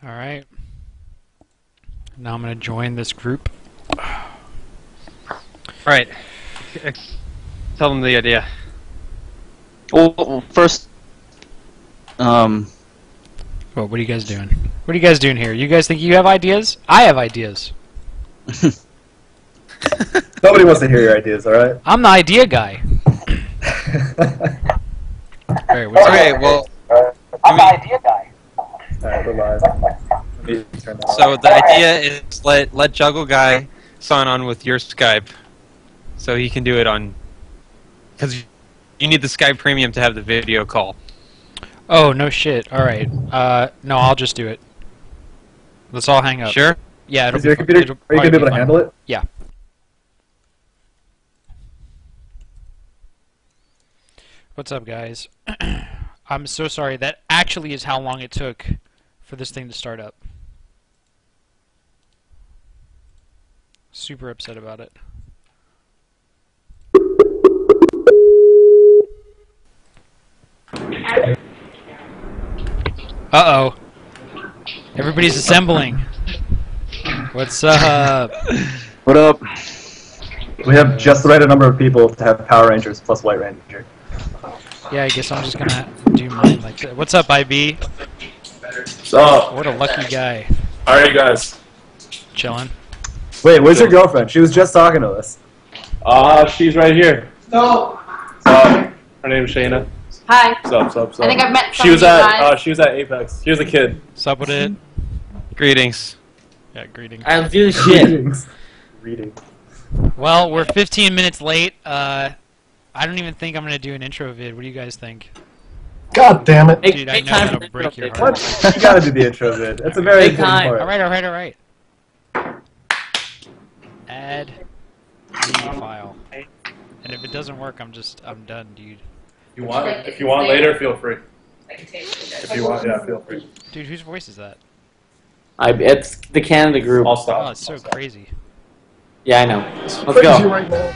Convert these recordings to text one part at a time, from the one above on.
Alright. Now I'm going to join this group. Alright. Tell them the idea. Well, first, Well, what are you guys doing? What are you guys doing here? You guys think you have ideas? I have ideas. Nobody wants to hear your ideas, alright? I'm the idea guy. Alright, what's Okay, well, I'm the idea guy. Alright, we're live. Let me turn that so off. the idea is let Juggle Guy sign on with your Skype, so he can do it on, because you need the Skype Premium to have the video call. Oh, no shit. Alright. No, I'll just do it. Let's all hang up. Sure? Yeah, it'll Is your be fun. computer, It'll are you going to be probably able to fun. handle it? Yeah. What's up, guys? I'm so sorry. That actually is how long it took for this thing to start up. Super upset about it. Uh-oh. Everybody's assembling. What's up? What up? We have just the right number of people to have Power Rangers plus White Ranger. Yeah, I guess I'm just gonna do mine like that. What's up, IB? So, What a lucky guy. how are you guys? Chilling. Wait, where's your girlfriend? She was just talking to us. She's right here. No. Her name's Shayna. Hi. Sup. I think I've met some She was of you at guys. she was at Apex. Here's a kid. What's up with it? Greetings. Yeah, greetings. I'll do the shit. Greetings. Reading. Well, we're 15 minutes late. I don't even think I'm gonna do an intro vid. What do you guys think? God damn it. Dude, I know that'll break your heart. What? You gotta do the intro vid. It's a very Take important time. part. Alright. Add media file. And if it doesn't work, I'm done, dude. If you want later, feel free. If you want, yeah, feel free. Dude, whose voice is that? It's the Canada group. I'll Oh, stop. it's so crazy. Yeah, I know. Let's go. Right now.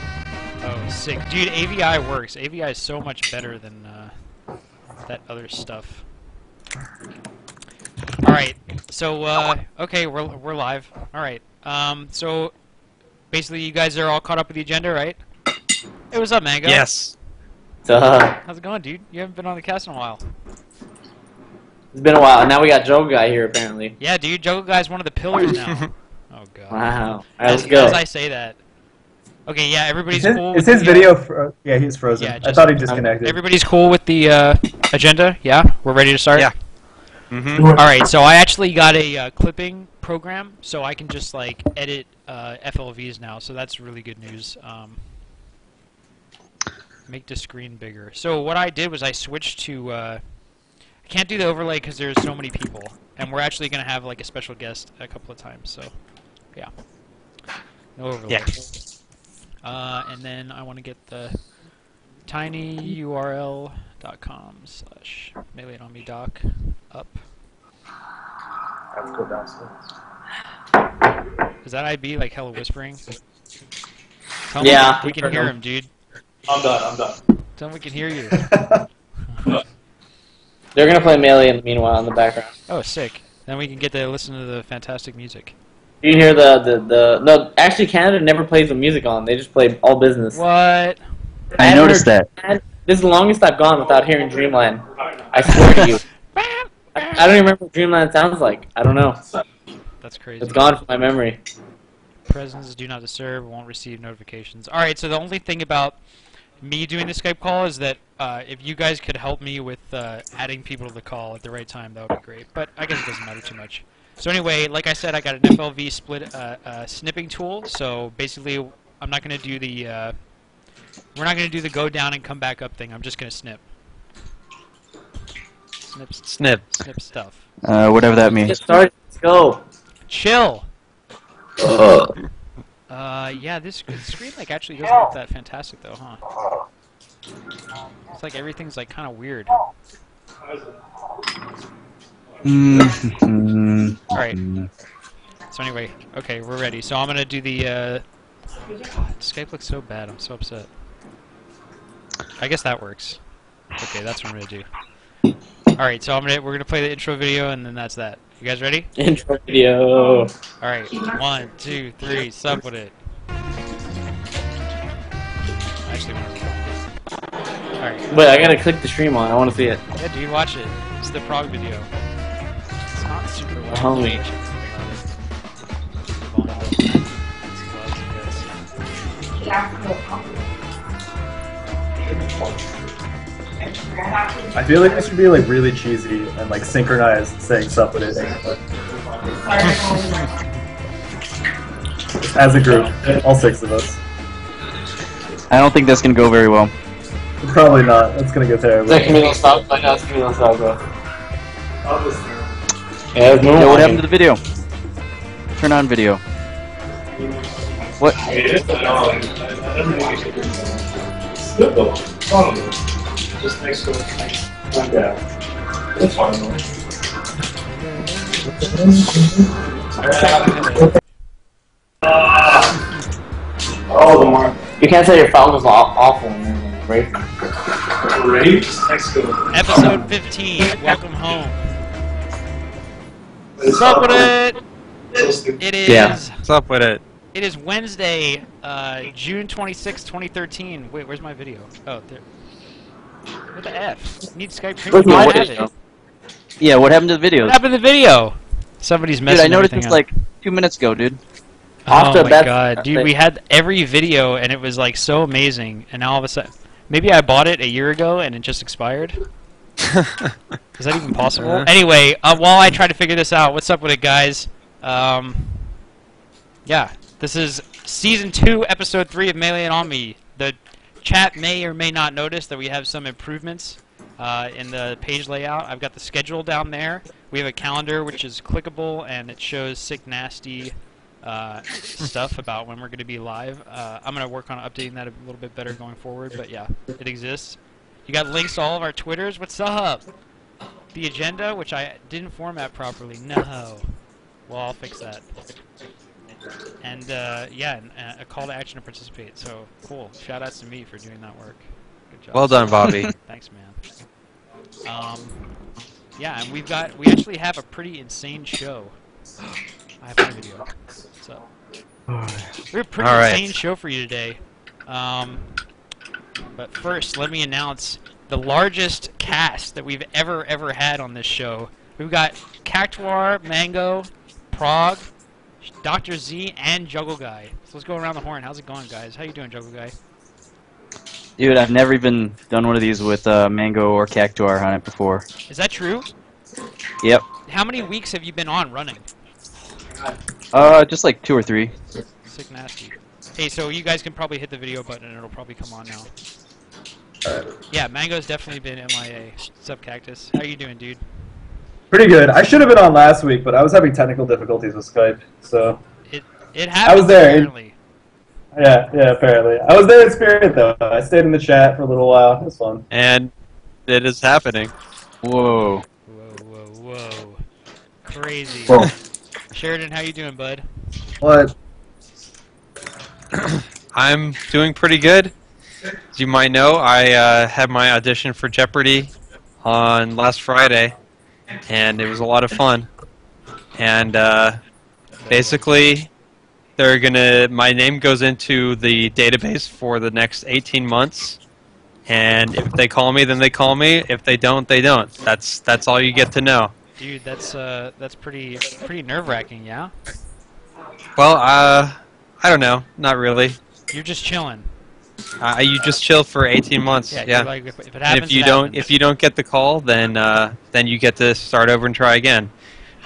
Oh, sick. Dude, AVI works. AVI is so much better than that other stuff. Alright, so, okay, we're live. Alright, so, basically you guys are all caught up with the agenda, right? Hey, what's up, Mango? Yes. How's it going, dude? You haven't been on the cast in a while. It's been a while. Now we got Joe Guy here, apparently. Yeah, dude, Joe Guy's one of the pillars now. Oh, God. Wow. All right, let's As go. I say that. Okay, yeah, everybody's Is cool his, with is his the, video... yeah, he's frozen. yeah, I just- thought he disconnected. Everybody's cool with the agenda? Yeah? We're ready to start? Yeah. Mm-hmm. Alright, so I actually got a clipping program, so I can just, like, edit FLVs now, so that's really good news. Make the screen bigger. So what I did was I switched to... I can't do the overlay because there's so many people, and we're actually going to have, like, a special guest a couple of times, so, yeah. No overlay. Yeah. And then I want to get the tinyurl.com/maileitonmedoc up. I have to go downstairs. Is that IB like hella whispering? Tell Yeah. him we can hear him, dude. I'm done. Tell him we can hear you. They're gonna play Melee in the meanwhile in the background. Oh, sick. Then we can get to listen to the fantastic music. You can hear no. Actually, Canada never plays the music on. They just play all business. What? I noticed that. This is the longest I've gone without hearing Dreamland. I swear to you. I don't even remember what Dreamland sounds like. I don't know. That's crazy. It's gone from my memory. Presents do not disturb, won't receive notifications. Alright, so the only thing about me doing the Skype call is that if you guys could help me with adding people to the call at the right time, that would be great. But I guess it doesn't matter too much. So anyway, like I said, I got an FLV split snipping tool. So basically, I'm not going to do the we're not going to do the go down and come back up thing. I'm just going to snip. Snip stuff. Whatever that Get means. started. Let's go. Chill. Yeah, this screen like actually doesn't look that fantastic though, huh? It's like everything's like kind of weird. Alright. So anyway, okay, we're ready. So I'm gonna do the God, Skype looks so bad, I'm so upset. I guess that works. Okay, that's what I'm gonna do. Alright, so we're gonna play the intro video and then that's that. You guys ready? Intro video. Alright, 1, 2, 3, sub with it. I actually want to record this. Alright. Wait, I gotta click the stream on. I want to see it. Yeah, dude, watch it. It's the prog video. It's not super well. Homie. I feel like this should be like really cheesy and like synchronized saying stuff with it. As a group, all 6 of us. I don't think that's gonna go very well. Probably not. That's gonna go terrible. Is that Camilo Stop? Like, that's Camilo Stop, bro. Yeah, it's Yeah, what happened to the video? Turn on video. What? Just next to it. Yeah. That's fine. Oh, the mark. You can't say your phone was awful and everything, right? Great. Next to it. Episode 15, welcome home. What's up with it? It is... Yeah. What's up with it? It is Wednesday, June 26, 2013. Wait, where's my video? Oh, there. What the F? Need Skype Where's Premium. my I have video? it. Yeah, what happened to the videos? What happened to the video? Somebody's Dude, messing I noticed everything this up. like 2 minutes ago, dude. Oh After my that- god, dude, we had every video and it was like so amazing, and now all of a sudden, maybe I bought it a year ago and it just expired. Is that even possible? Anyway, while I try to figure this out, what's up with it, guys? Yeah, this is season 2, episode 3 of Melee and On Me. The chat may or may not notice that we have some improvements in the page layout. I've got the schedule down there. We have a calendar which is clickable and it shows sick, nasty stuff about when we're going to be live. I'm going to work on updating that a little bit better going forward, but yeah, it exists. You got links to all of our Twitters. What's up? The agenda, which I didn't format properly. No. Well, I'll fix that. And yeah, a call to action to participate. So cool. Shout outs to me for doing that work. Good job. Well done, Bobby. Thanks, man. Yeah, and we actually have a pretty insane show. I have my video. What's up? We have a pretty All right. insane show for you today. But first, let me announce the largest cast that we've ever had on this show. We've got Cactuar, Mango, Prague, Dr. Z, and Juggle Guy. So let's go around the horn. How's it going, guys? How you doing, Juggle Guy? Dude, I've never even done one of these with Mango or Cactuar on it before. Is that true? Yep. How many weeks have you been on running? Just like 2 or 3. Sick nasty. Hey, so you guys can probably hit the video button and it'll probably come on now. Yeah, Mango's definitely been MIA. What's up, Cactus? How you doing, dude? Pretty good. I should have been on last week, but I was having technical difficulties with Skype, so It happened, was there. apparently. yeah, apparently. I was there in spirit, though. I stayed in the chat for a little while. It was fun. And it is happening. Whoa. Whoa. Crazy. Whoa. Sheridan, how you doing, bud? What? I'm doing pretty good. As you might know, I had my audition for Jeopardy on last Friday, and it was a lot of fun. And basically, my name goes into the database for the next 18 months. And if they call me, then they call me. If they don't, they don't. That's all you get to know. Dude, that's pretty nerve-wracking, yeah? Well, I don't know. Not really. You're just chilling. You just chill for 18 months. Yeah. Yeah. You're like, if it And happens, if you don't get the call, then you get to start over and try again.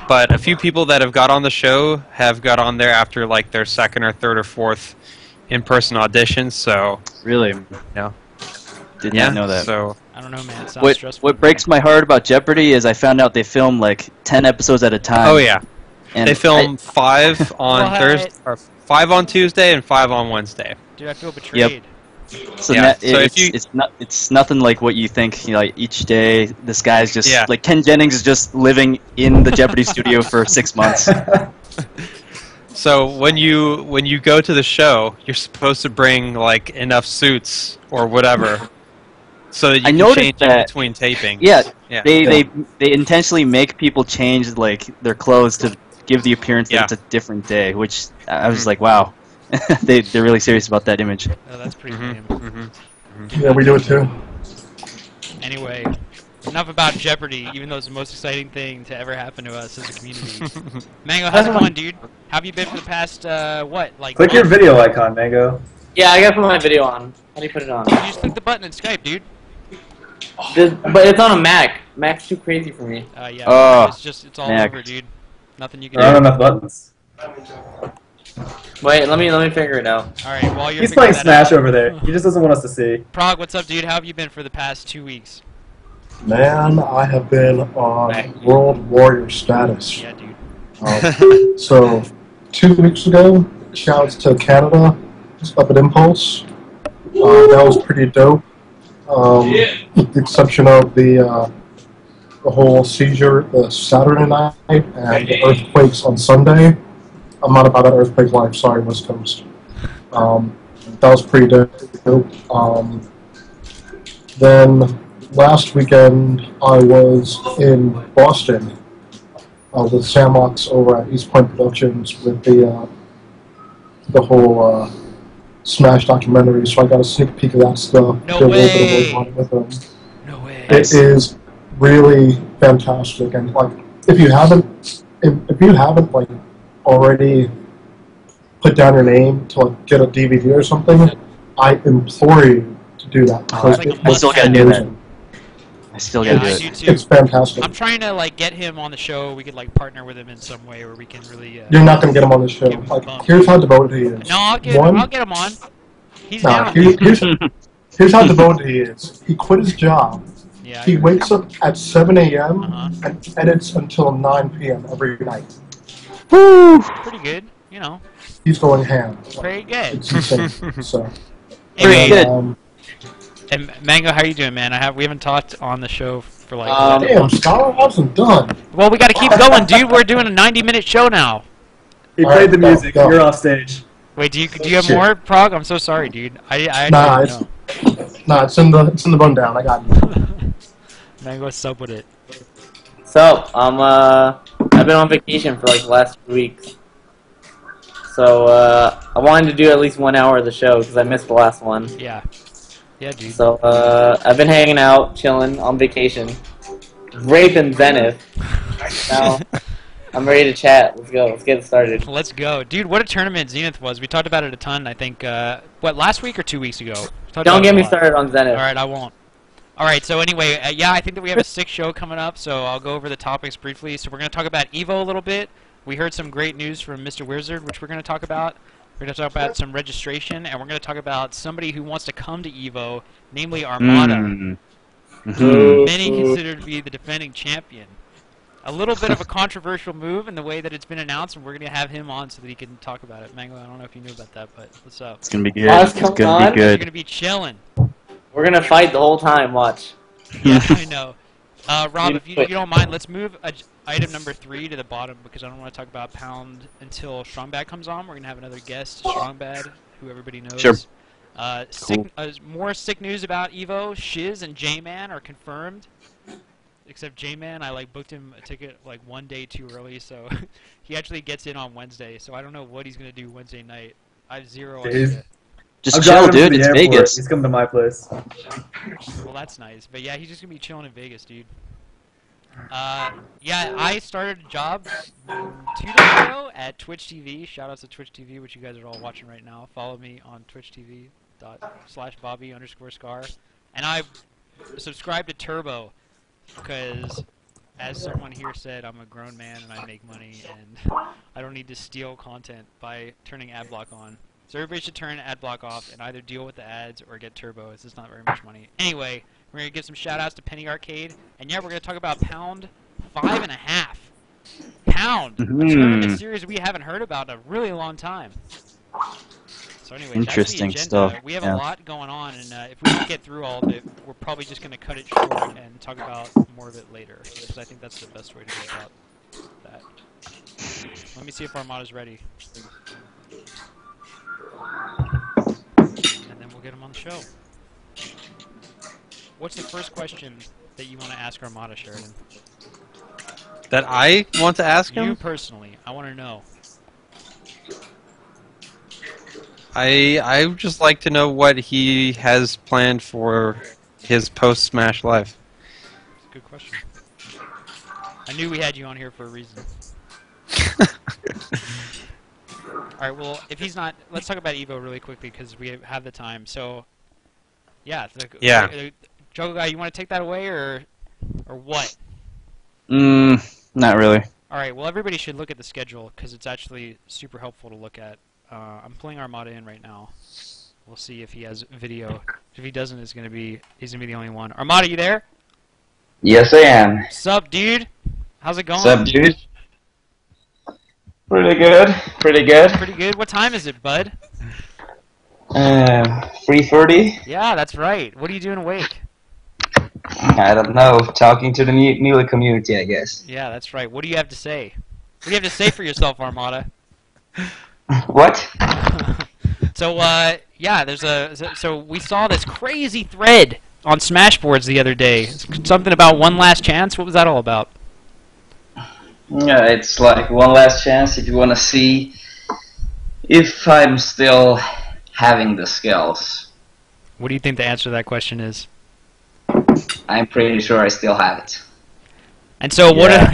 But a few people that have got on the show have got on there after like their second or third or fourth in-person auditions. So Really? yeah, Did not know that. So I don't know, man. It sounds stressful. What breaks my heart about Jeopardy is I found out they film like 10 episodes at a time. oh yeah, And they film 5 on What? Thursday, or 5 on Tuesday, and 5 on Wednesday. Dude, I feel betrayed. So, Yeah, so if it's nothing like what you think. You know, like each day, this guy's just Yeah. like Ken Jennings is just living in the Jeopardy studio for 6 months. So when you go to the show, you're supposed to bring like enough suits or whatever So that you I can noticed change in that- between tapings. Yeah, Yeah. they intentionally make people change like their clothes to give the appearance that Yeah. it's a different day, which I was Mhm. like, wow, they're really serious about that image. Oh, that's pretty lame. Yeah, we do it too. Anyway, enough about Jeopardy, even though it's the most exciting thing to ever happen to us as a community. Mango, how's it going, dude? How have you been for the past, what, like Click your month? video icon, Mango. Yeah, I gotta put my video on. How do you put it on? You just click the button in Skype, dude. But it's on a Mac. Mac's too crazy for me. Yeah, Oh, it's all Mac. over, dude. Nothing you can There aren't do. enough buttons. Wait, let me figure it out. Alright, while you're He's figuring playing that Smash out, over there. He just doesn't want us to see. Prague, what's up, dude? How have you been for the past 2 weeks? Man, I have been on World Warrior status. Yeah, dude. So, 2 weeks ago, shouts to Canada, up at Impulse. That was pretty dope. With the exception of the whole seizure Saturday night and the earthquakes on Sunday. I'm not about that earthquake life, sorry, West Coast. That was pretty dope. Then last weekend I was in Boston with Sam Ox over at East Point Productions with the whole Smash documentary, so I got a sneak peek of that stuff. No Did a little way. bit of work with them. No way. It is really fantastic, and like if you haven't like already put down your name to like get a DVD or something, I implore you to do that because like a it I is still gotta do that. amazing. I still gotta Yeah, I do do it. too. It's fantastic. I'm trying to like get him on the show. We could like partner with him in some way where we can really. You're not gonna get him on the show. Give him a Like, bump. here's how devoted he is. No, I'll get him on. He's Nah, down. here's how devoted he is. He quit his job. Yeah. He wakes up at 7 a.m. Uh-huh. and edits until 9 p.m. every night. Pretty good. You know, He's going ham. pretty good. It's insane. So, Anyway, good. and Mango, how are you doing, man? We haven't talked on the show for like. damn, Scholar wasn't done. Well, we got to keep going, dude. We're doing a 90-minute show now. He Alright, played the go, music. go. You're off stage. Wait, do you have Shit. more, Prague? I'm so sorry, dude. I Nah, actually didn't know. it's in the rundown. I got it. Mango, what's up with it? So, I've been on vacation for like the last 2 weeks. So, I wanted to do at least 1 hour of the show because I missed the last one. Yeah. Yeah, dude. So, I've been hanging out, chilling, on vacation. Raping Zenith. Now, I'm ready to chat. Let's go. Let's get it started. Let's go. Dude, what a tournament Zenith was. We talked about it a ton, I think, last week or 2 weeks ago? We talked Don't about get it a me lot. started on Zenith. Alright, I won't. Alright, so anyway, yeah, I think that we have a sick show coming up, so I'll go over the topics briefly. So we're going to talk about EVO a little bit. We heard some great news from Mr. Wizard, which we're going to talk about. We're going to talk about some registration, and we're going to talk about somebody who wants to come to EVO, namely Armada. Mhm. Many consider to be the defending champion. A little bit of a controversial move in the way that it's been announced, and we're going to have him on so that he can talk about it. Mango, I don't know if you knew about that, but what's up? It's gonna be good. Oh, It's it's coming gonna on? be You're going to good. be chilling. We're gonna fight the whole time. Watch. Yeah, I know. Rob, if you Wait. don't mind, let's move item number 3 to the bottom because I don't want to talk about Pound until Strongbad comes on. We're going to have another guest, Strongbad, who everybody knows. Sure. Sick, more sick news about EVO. Shiz and Jman are confirmed. Except Jman, I like booked him a ticket like 1 day too early, so he actually gets in on Wednesday. So I don't know what he's going to do Wednesday night. I have zero Dave. idea. Just I'm chill, driving him to dude. the It's airport. Vegas. He's coming to my place. Well, that's nice. But yeah, he's just going to be chilling in Vegas, dude. Yeah, I started a job 2 days ago at Twitch TV. Shout out to Twitch TV, which you guys are all watching right now. Follow me on twitchtv.com/Bobby_Scar. And I subscribed to Turbo because, as someone here said, I'm a grown man and I make money and I don't need to steal content by turning ad block on. So everybody should turn ad block off and either deal with the ads or get Turbo. It's just not very much money. Anyway, we're going to give some shout-outs to Penny Arcade. And yeah, we're going to talk about Pound 5.5. Pound! A tournament series we haven't heard about in a really long time. So anyway, Interesting that's the agenda. stuff, We have yeah. a lot going on, and if we don't get through all of it, we're probably just going to cut it short and talk about more of it later. Because I think that's the best way to go about that. Let me see if Armada's ready. And then we'll get him on the show. what's the first question that you want to ask Armada, Sheridan? That I want to ask him? You personally, I want to know. I would just like to know what he has planned for his post-Smash life. That's a good question. I knew we had you on here for a reason. Alright, well, if he's not... Let's talk about Evo really quickly, because we have the time. So, yeah. Jogo Guy, you want to take that away, or what? Not really. Alright, well, everybody should look at the schedule, because it's actually super helpful to look at. I'm pulling Armada in right now. We'll see if he has video. If he doesn't, he's gonna be the only one. Armada, you there? Yes, I am. Sup, dude? How's it going? Sup, dude? Pretty good. Pretty good. Pretty good. What time is it, bud? 3:30. Yeah, that's right. What are you doing awake? I don't know. Talking to the Melee community, I guess. Yeah, that's right. What do you have to say? What do you have to say for yourself, Armada? What? So, yeah, so we saw this crazy thread on Smashboards the other day. Something about one last chance. What was that all about? Yeah, it's like one last chance if you want to see if I'm still having the skills. What do you think the answer to that question is? I'm pretty sure I still have it. And so, what are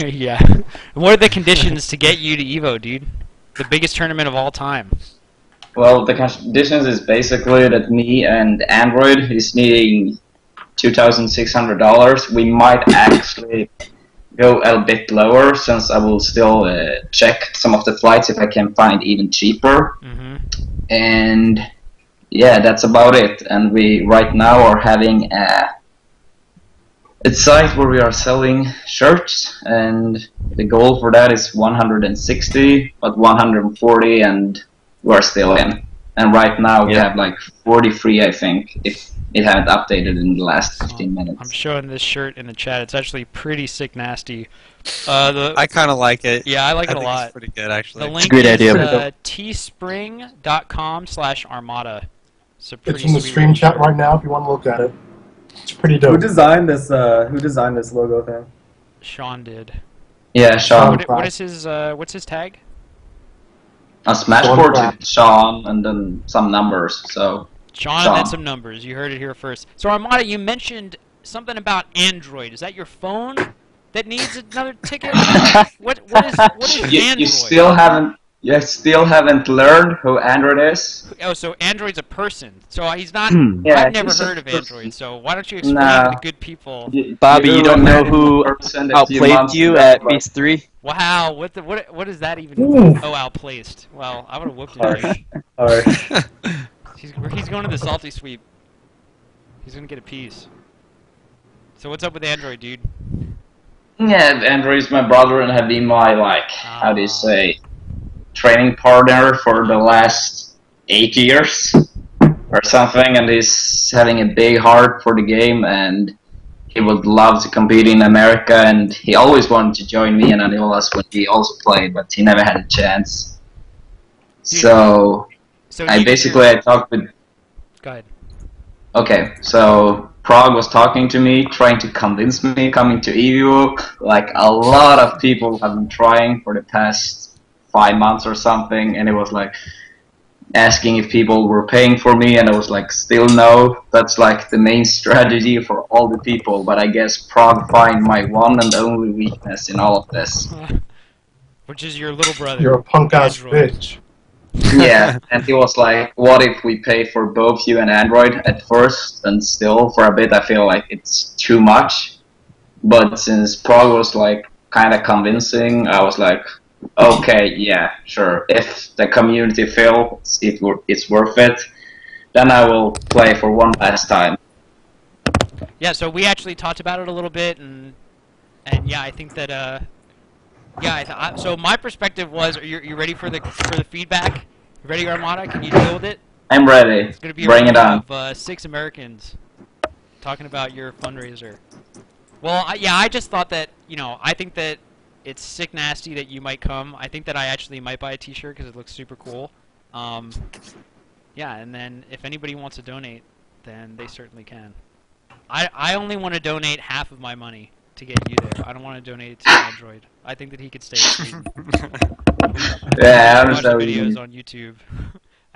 the conditions to get you to Evo, dude? The biggest tournament of all time. Well, the conditions is basically that me and Android is needing $2,600. We might actually go a bit lower, since I will still check some of the flights if I can find even cheaper. Mm-hmm. And yeah, that's about it. And we right now are having a site where we are selling shirts, and the goal for that is 160, but 140, and we're still in. And right now we have like 43, I think, if it hadn't updated in the last 15 minutes. I'm showing this shirt in the chat. It's actually pretty sick nasty. I kind of like it. Yeah, I like it a lot. It's pretty good, actually. The link a great idea. is teespring.com/armada. It's in the stream chat right now if you want to look at it. It's pretty dope. Who designed this logo thing? Sean did. Yeah, Sean. What is his what's his tag? On Smashboard, it's Sean, and then some numbers. So Sean and then some numbers. You heard it here first. So Armada, you mentioned something about Android. Is that your phone that needs another ticket? what is Android? You still haven't learned who Android is. Oh, so Android's a person. So he's not. Yeah, I've never heard of Android. So why don't you explain to the good people? Bobby, you don't know who outplayed you at Beast 3? Wow, what does that even mean? Oh, outplaced. Well, I would have whooped him. Harsh. He's going to the salty sweep. He's gonna get a piece. So what's up with Android, dude? Yeah, Android is my brother and have been my how do you say, training partner for the last 8 years or something, and he's having a big heart for the game, and he would love to compete in America, and he always wanted to join me and Aniolas when he also played, but he never had a chance. Dude, so I talked with... Go ahead. Okay, so Prague was talking to me, trying to convince me coming to EVO. Like, a lot of people have been trying for the past 5 months or something, and it was like asking if people were paying for me, and I was like, still no. That's like the main strategy for all the people, but I guess Prague find my one and only weakness in all of this. Which is your little brother. You're a punk-ass bitch. Yeah, and he was like, what if we pay for both you and Android at first, and still for a bit I feel like it's too much. But since Prague was like kind of convincing, I was like, okay, yeah, sure. If the community feels it's worth it, then I will play for one last time. Yeah, so we actually talked about it a little bit, and yeah, I think that so my perspective was, you ready for the feedback? You ready, Armada? Can you deal with it? I'm ready. It's gonna be Bring it on. Of 6 Americans talking about your fundraiser. Well, I just thought that, I think that it's sick nasty that you might come. I think that I actually might buy a t-shirt because it looks super cool. Yeah, and then if anybody wants to donate, then they certainly can. I only want to donate half of my money to get you there. I don't want to donate it to Android. I think that he could stay in Sweden. Yeah, I Watch understand what you videos mean. on YouTube.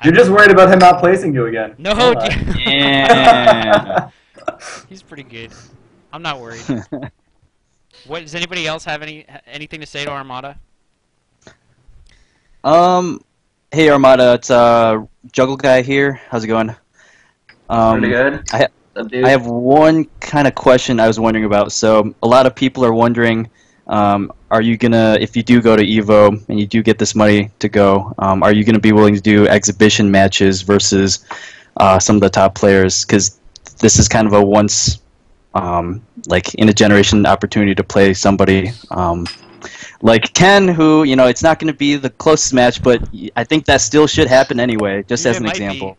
You're just worried about him not placing you again. No, Hold Yeah. he's pretty good. I'm not worried. What does anybody else have anything to say to Armada? Hey Armada, it's Juggle Guy here. How's it going? Pretty good. I have one kind of question I was wondering about. So a lot of people are wondering, are you gonna, if you do go to Evo and you do get this money to go, are you gonna be willing to do exhibition matches versus some of the top players? Because this is kind of a once, like in a generation opportunity to play somebody like Ken, who, you know, it's not going to be the closest match, but I think that still should happen anyway, just Dude, as it an might example.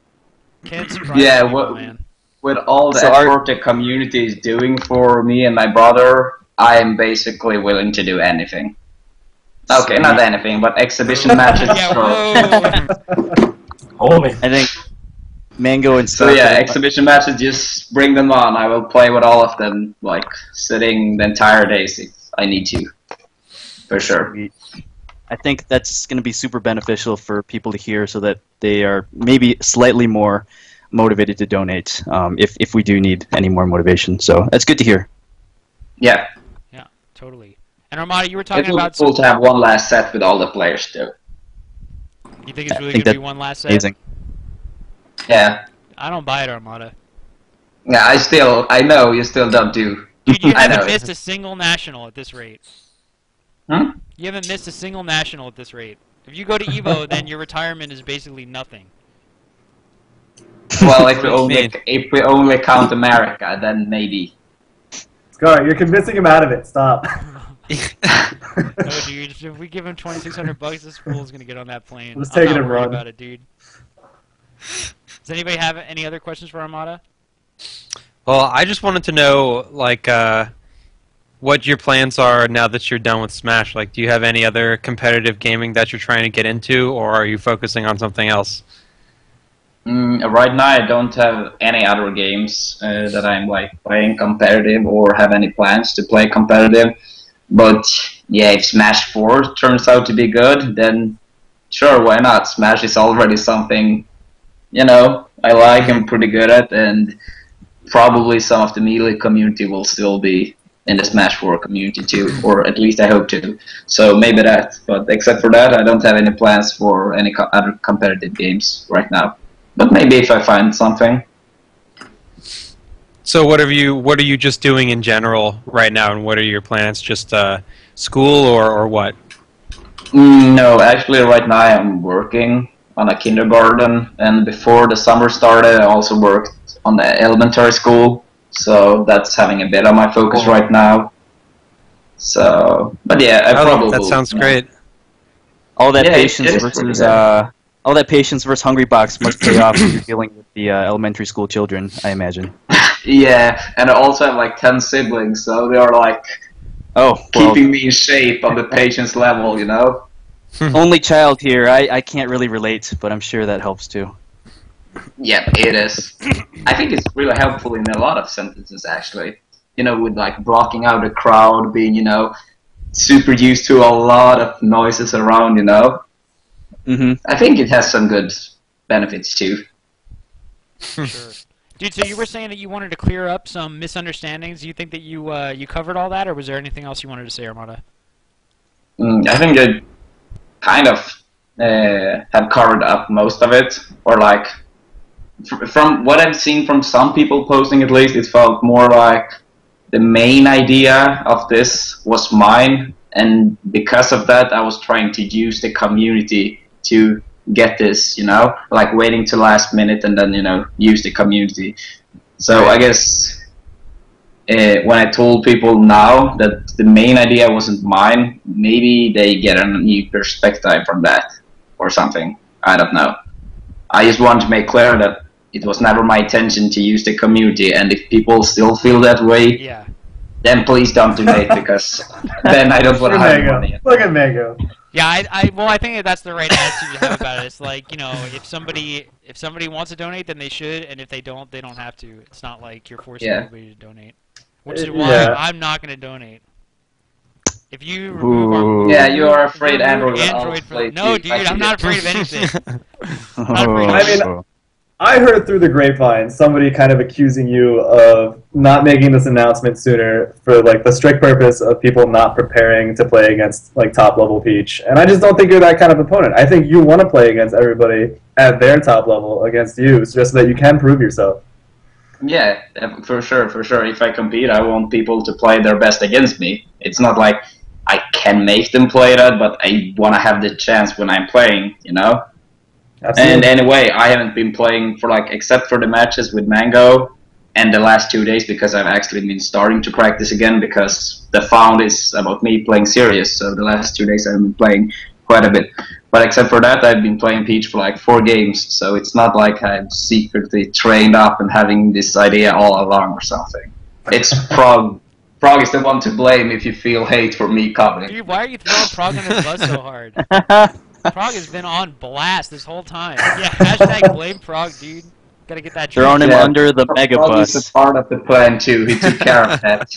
be. Can't surprise Yeah, people, man. with all the So effort the community is doing for me and my brother, I am basically willing to do anything. Okay, not anything, but exhibition matches. Yeah, for- whoa. Holy. I think Mango and So yeah, exhibition matches, just bring them on. I will play with all of them, like sitting the entire days if I need to, for sure. I think that's going to be super beneficial for people to hear, so that they are maybe slightly more motivated to donate if we do need any more motivation. So that's good to hear. Yeah, Yeah, totally. And Armada, you were it talking would be about. cool to have one last set with all the players too. You think it's I really think going to be that's one last set? Amazing. Yeah, I don't buy it, Armada. yeah. I know you still don't do. Dude, you I know. haven't missed a single national at this rate. Hmm? You haven't missed a single national at this rate. If you go to Evo, then your retirement is basically nothing. Well, What do you mean? if we only count America, then maybe. Scar, you're convincing him out of it. Stop. No, dude. If we give him $2,600, this fool's gonna get on that plane. I'm just taking not it worried run. about it, dude. Does anybody have any other questions for Armada? Well, I just wanted to know, like, what your plans are now that you're done with Smash. Like, do you have any other competitive gaming that you're trying to get into, or are you focusing on something else? Right now, I don't have any other games that I'm like playing competitive or have any plans to play competitive. But yeah, if Smash 4 turns out to be good, then sure, why not? Smash is already something, you know, I like and pretty good at, and probably some of the Melee community will still be in the Smash 4 community too, or at least I hope to. So maybe that, but except for that, I don't have any plans for any other competitive games right now. But maybe if I find something. So what are you just doing in general right now, and what are your plans? Just school or what? No, actually right now I'm working on a kindergarten, and before the summer started I also worked on the elementary school, so that's having a bit of my focus right now. So, but yeah, I probably that sounds great. All that Yeah, patience it is versus pretty good. all that patience versus hungry box must pay off if you're dealing with the elementary school children, I imagine. Yeah, and I also have like 10 siblings, so they are like Oh, well, keeping me in shape on the patience level, you know? only child here. I can't really relate, but I'm sure that helps too. Yeah, it is. I think it's really helpful in a lot of sentences, actually. You know, with like blocking out a crowd, being, you know, super used to a lot of noises around, you know? I think it has some good benefits too. Sure. Dude, so you were saying that you wanted to clear up some misunderstandings. Do you think that you covered all that, or was there anything else you wanted to say, Armada? I think I kind of have covered up most of it, or like from what I've seen from some people posting, at least, it felt more like the main idea of this was mine, and because of that, I was trying to use the community to get this, you know, like waiting till last minute and then, you know, use the community. So I guess when I told people now that the main idea wasn't mine, maybe they get a new perspective from that or something. I don't know. I just want to make clear that it was never my intention to use the community, and if people still feel that way, Yeah. then please don't donate, because then I don't want to have money. Look at Mango. Yeah, I think that's the right attitude to have about it. It's like, you know, if somebody wants to donate, then they should, and if they don't have to. It's not like you're forcing everybody to donate. Which is why I'm not going to donate. If you remove our... Yeah, you are afraid Android will play. No, dude, I'm not afraid of anything. I mean, I heard through the grapevine somebody kind of accusing you of not making this announcement sooner for like the strict purpose of people not preparing to play against like top level Peach. And I just don't think you're that kind of opponent. I think you want to play against everybody at their top level against you, just so that you can prove yourself. Yeah, for sure, for sure. If I compete, I want people to play their best against me. It's not like I can make them play that, but I want to have the chance when I'm playing, you know? Absolutely. And anyway, I haven't been playing for like, except for the matches with Mango and the last 2 days, because I've actually been starting to practice again, because the Found is about me playing serious, so the last 2 days I've been playing quite a bit. But except for that, I've been playing Peach for like 4 games, so it's not like I'm secretly trained up and having this idea all along or something. It's Prague. Prague is the one to blame if you feel hate for me coming. Dude, why are you throwing Prague under the bus so hard? Prague has been on blast this whole time. Yeah, hashtag blame Prague, dude. Gotta get that. Throwing him under the mega Prague bus. is a part of the plan too. He took care of that.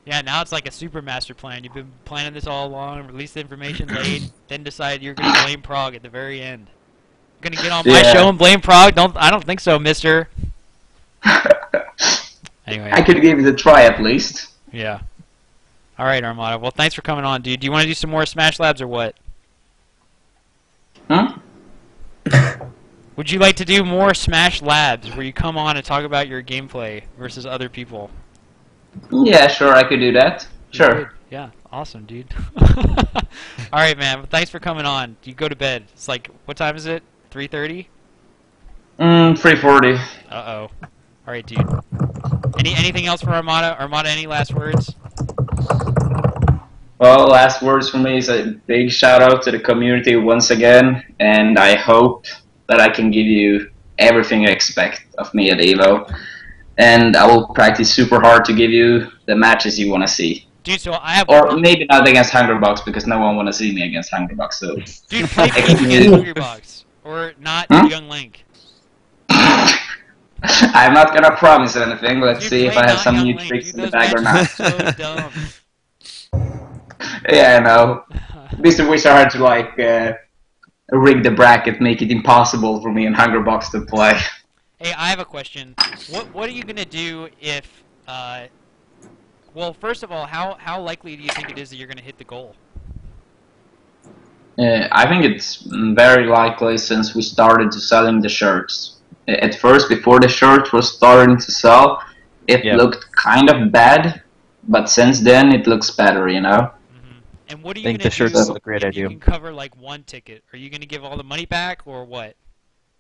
Yeah, now it's like a super master plan. You've been planning this all along, released the information late, then decide you're gonna blame Prague at the very end. You're gonna get on my show and blame Prague? I don't think so, mister. Anyway. I could give it a try at least. Yeah. Alright, Armada. Well, thanks for coming on, dude. Do you want to do some more Smash Labs or what? Huh? Would you like to do more Smash Labs where you come on and talk about your gameplay versus other people? Yeah, sure, I could do that. Sure. Good. Yeah, awesome, dude. Alright, man. Well, thanks for coming on. You go to bed. It's like, what time is it? 3:30? 3:40. Uh-oh. Alright, dude. Anything else for Armada? Armada, any last words? Well, last words for me is a big shout out to the community once again, and I hope that I can give you everything you expect of me at EVO. And I will practice super hard to give you the matches you want to see. Dude, so I have... Or maybe not against Hungrybox, because no one want to see me against Hungrybox, so... Dude, play me against Hungrybox. Or not Young Link. I'm not gonna promise anything. Let's see if I have some new tricks in the bag or not. So dumb. Yeah, I know. DaShizWiz are hard to like rig the bracket, make it impossible for me and Hungrybox to play. Hey, I have a question. What are you gonna do if? Well, first of all, how likely do you think it is that you're gonna hit the goal? I think it's very likely since we started to selling the shirts. At first, before the shirts were starting to sell, it looked kind of bad, but since then it looks better, you know? And what are you I think gonna the shirts do is a great idea. you can cover like one ticket? Are you gonna give all the money back or what?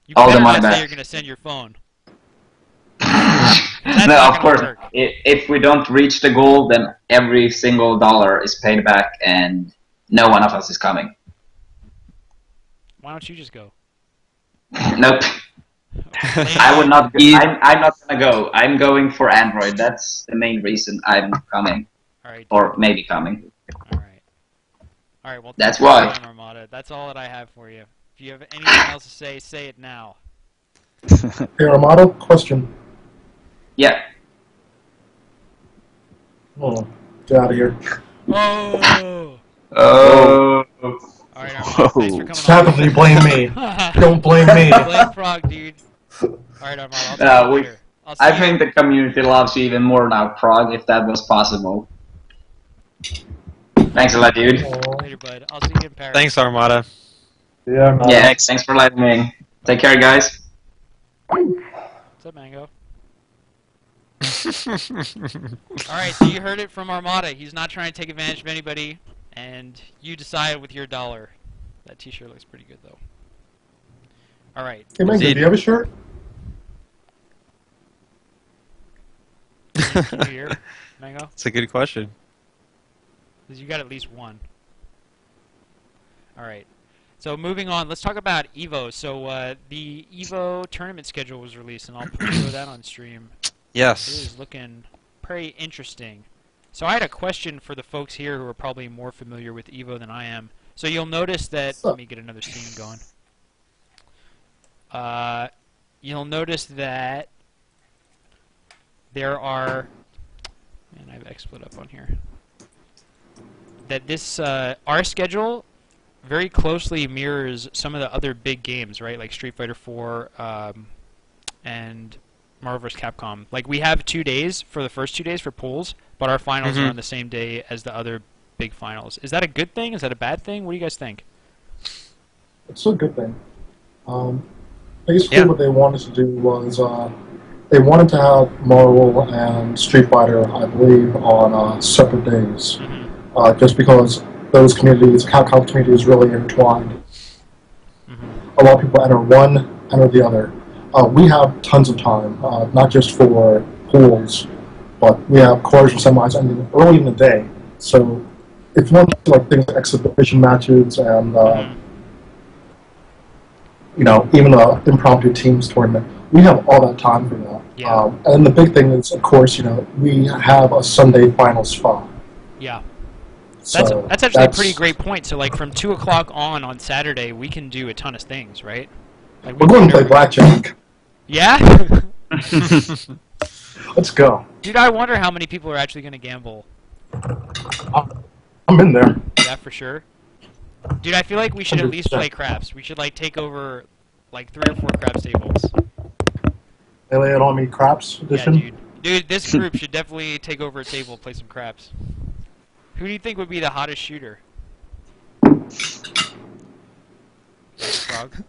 You All the better money not say back. you're gonna send your phone. No, of course. If we don't reach the goal, then every single dollar is paid back, and no one of us is coming. Why don't you just go? Nope. I would not. I'm not gonna go. I'm going for Android. That's the main reason I'm coming, Alright. or maybe coming. Alright, well, That's thanks for why. coming, Armada. That's all that I have for you. If you have anything else to say it now. Hey, Armada, question. Yeah. Oh, get out of here. Oh! Oh. Alright, Armada, thanks for coming What's happened? You blame me. Don't blame me. Blame Frog, dude. Alright, Armada, I'll talk to you later. I think the community loves you even more now, Prague, if that was possible. Up. Thanks a lot, dude. Later, bud. I'll see you in Paris. Thanks, Armada. Yeah, Armada. Yeah, thanks for letting me in. Take care, guys. What's up, Mango? Alright, so you heard it from Armada. He's not trying to take advantage of anybody, and you decide with your dollar. That t-shirt looks pretty good, though. Alright. Hey, Mango, do you have a shirt? Can you hear, Mango? That's a good question. Because you got at least one. Alright. So moving on, let's talk about EVO. So the EVO tournament schedule was released, and I'll show that on stream. Yes. It is looking pretty interesting. So I had a question for the folks here who are probably more familiar with EVO than I am. So you'll notice that. Let me get another scene going. You'll notice that there are. Man, I have XSplit up on here. That this our schedule very closely mirrors some of the other big games, right? Like Street Fighter 4 and Marvel vs. Capcom. Like we have 2 days for the first 2 days for pools, but our finals are on the same day as the other big finals. Is that a good thing? Is that a bad thing? What do you guys think? It's a good thing. Basically, what they wanted to do was they wanted to have Marvel and Street Fighter, I believe, on separate days, just because those communities, Capcom community, is really intertwined. A lot of people enter one, enter the other. We have tons of time, not just for pools, but we have quarters and semis ending early in the day. So if you want to like things like exhibition matches and you know, even an impromptu teams tournament, we have all that time for that. Yeah. And the big thing is, of course, you know, we have a Sunday final spot. Yeah. So that's actually a pretty great point. So like from 2 o'clock on Saturday, we can do a ton of things, right? Like we're going to play blackjack. Yeah? Let's go. Dude, I wonder how many people are actually going to gamble. I'm in there. Yeah, for sure. Dude, I feel like we should at least play craps. We should like take over like 3 or 4 craps tables. They lay it on me, craps edition. Yeah, dude, this group should definitely take over a table and play some craps. Who do you think would be the hottest shooter? Frog?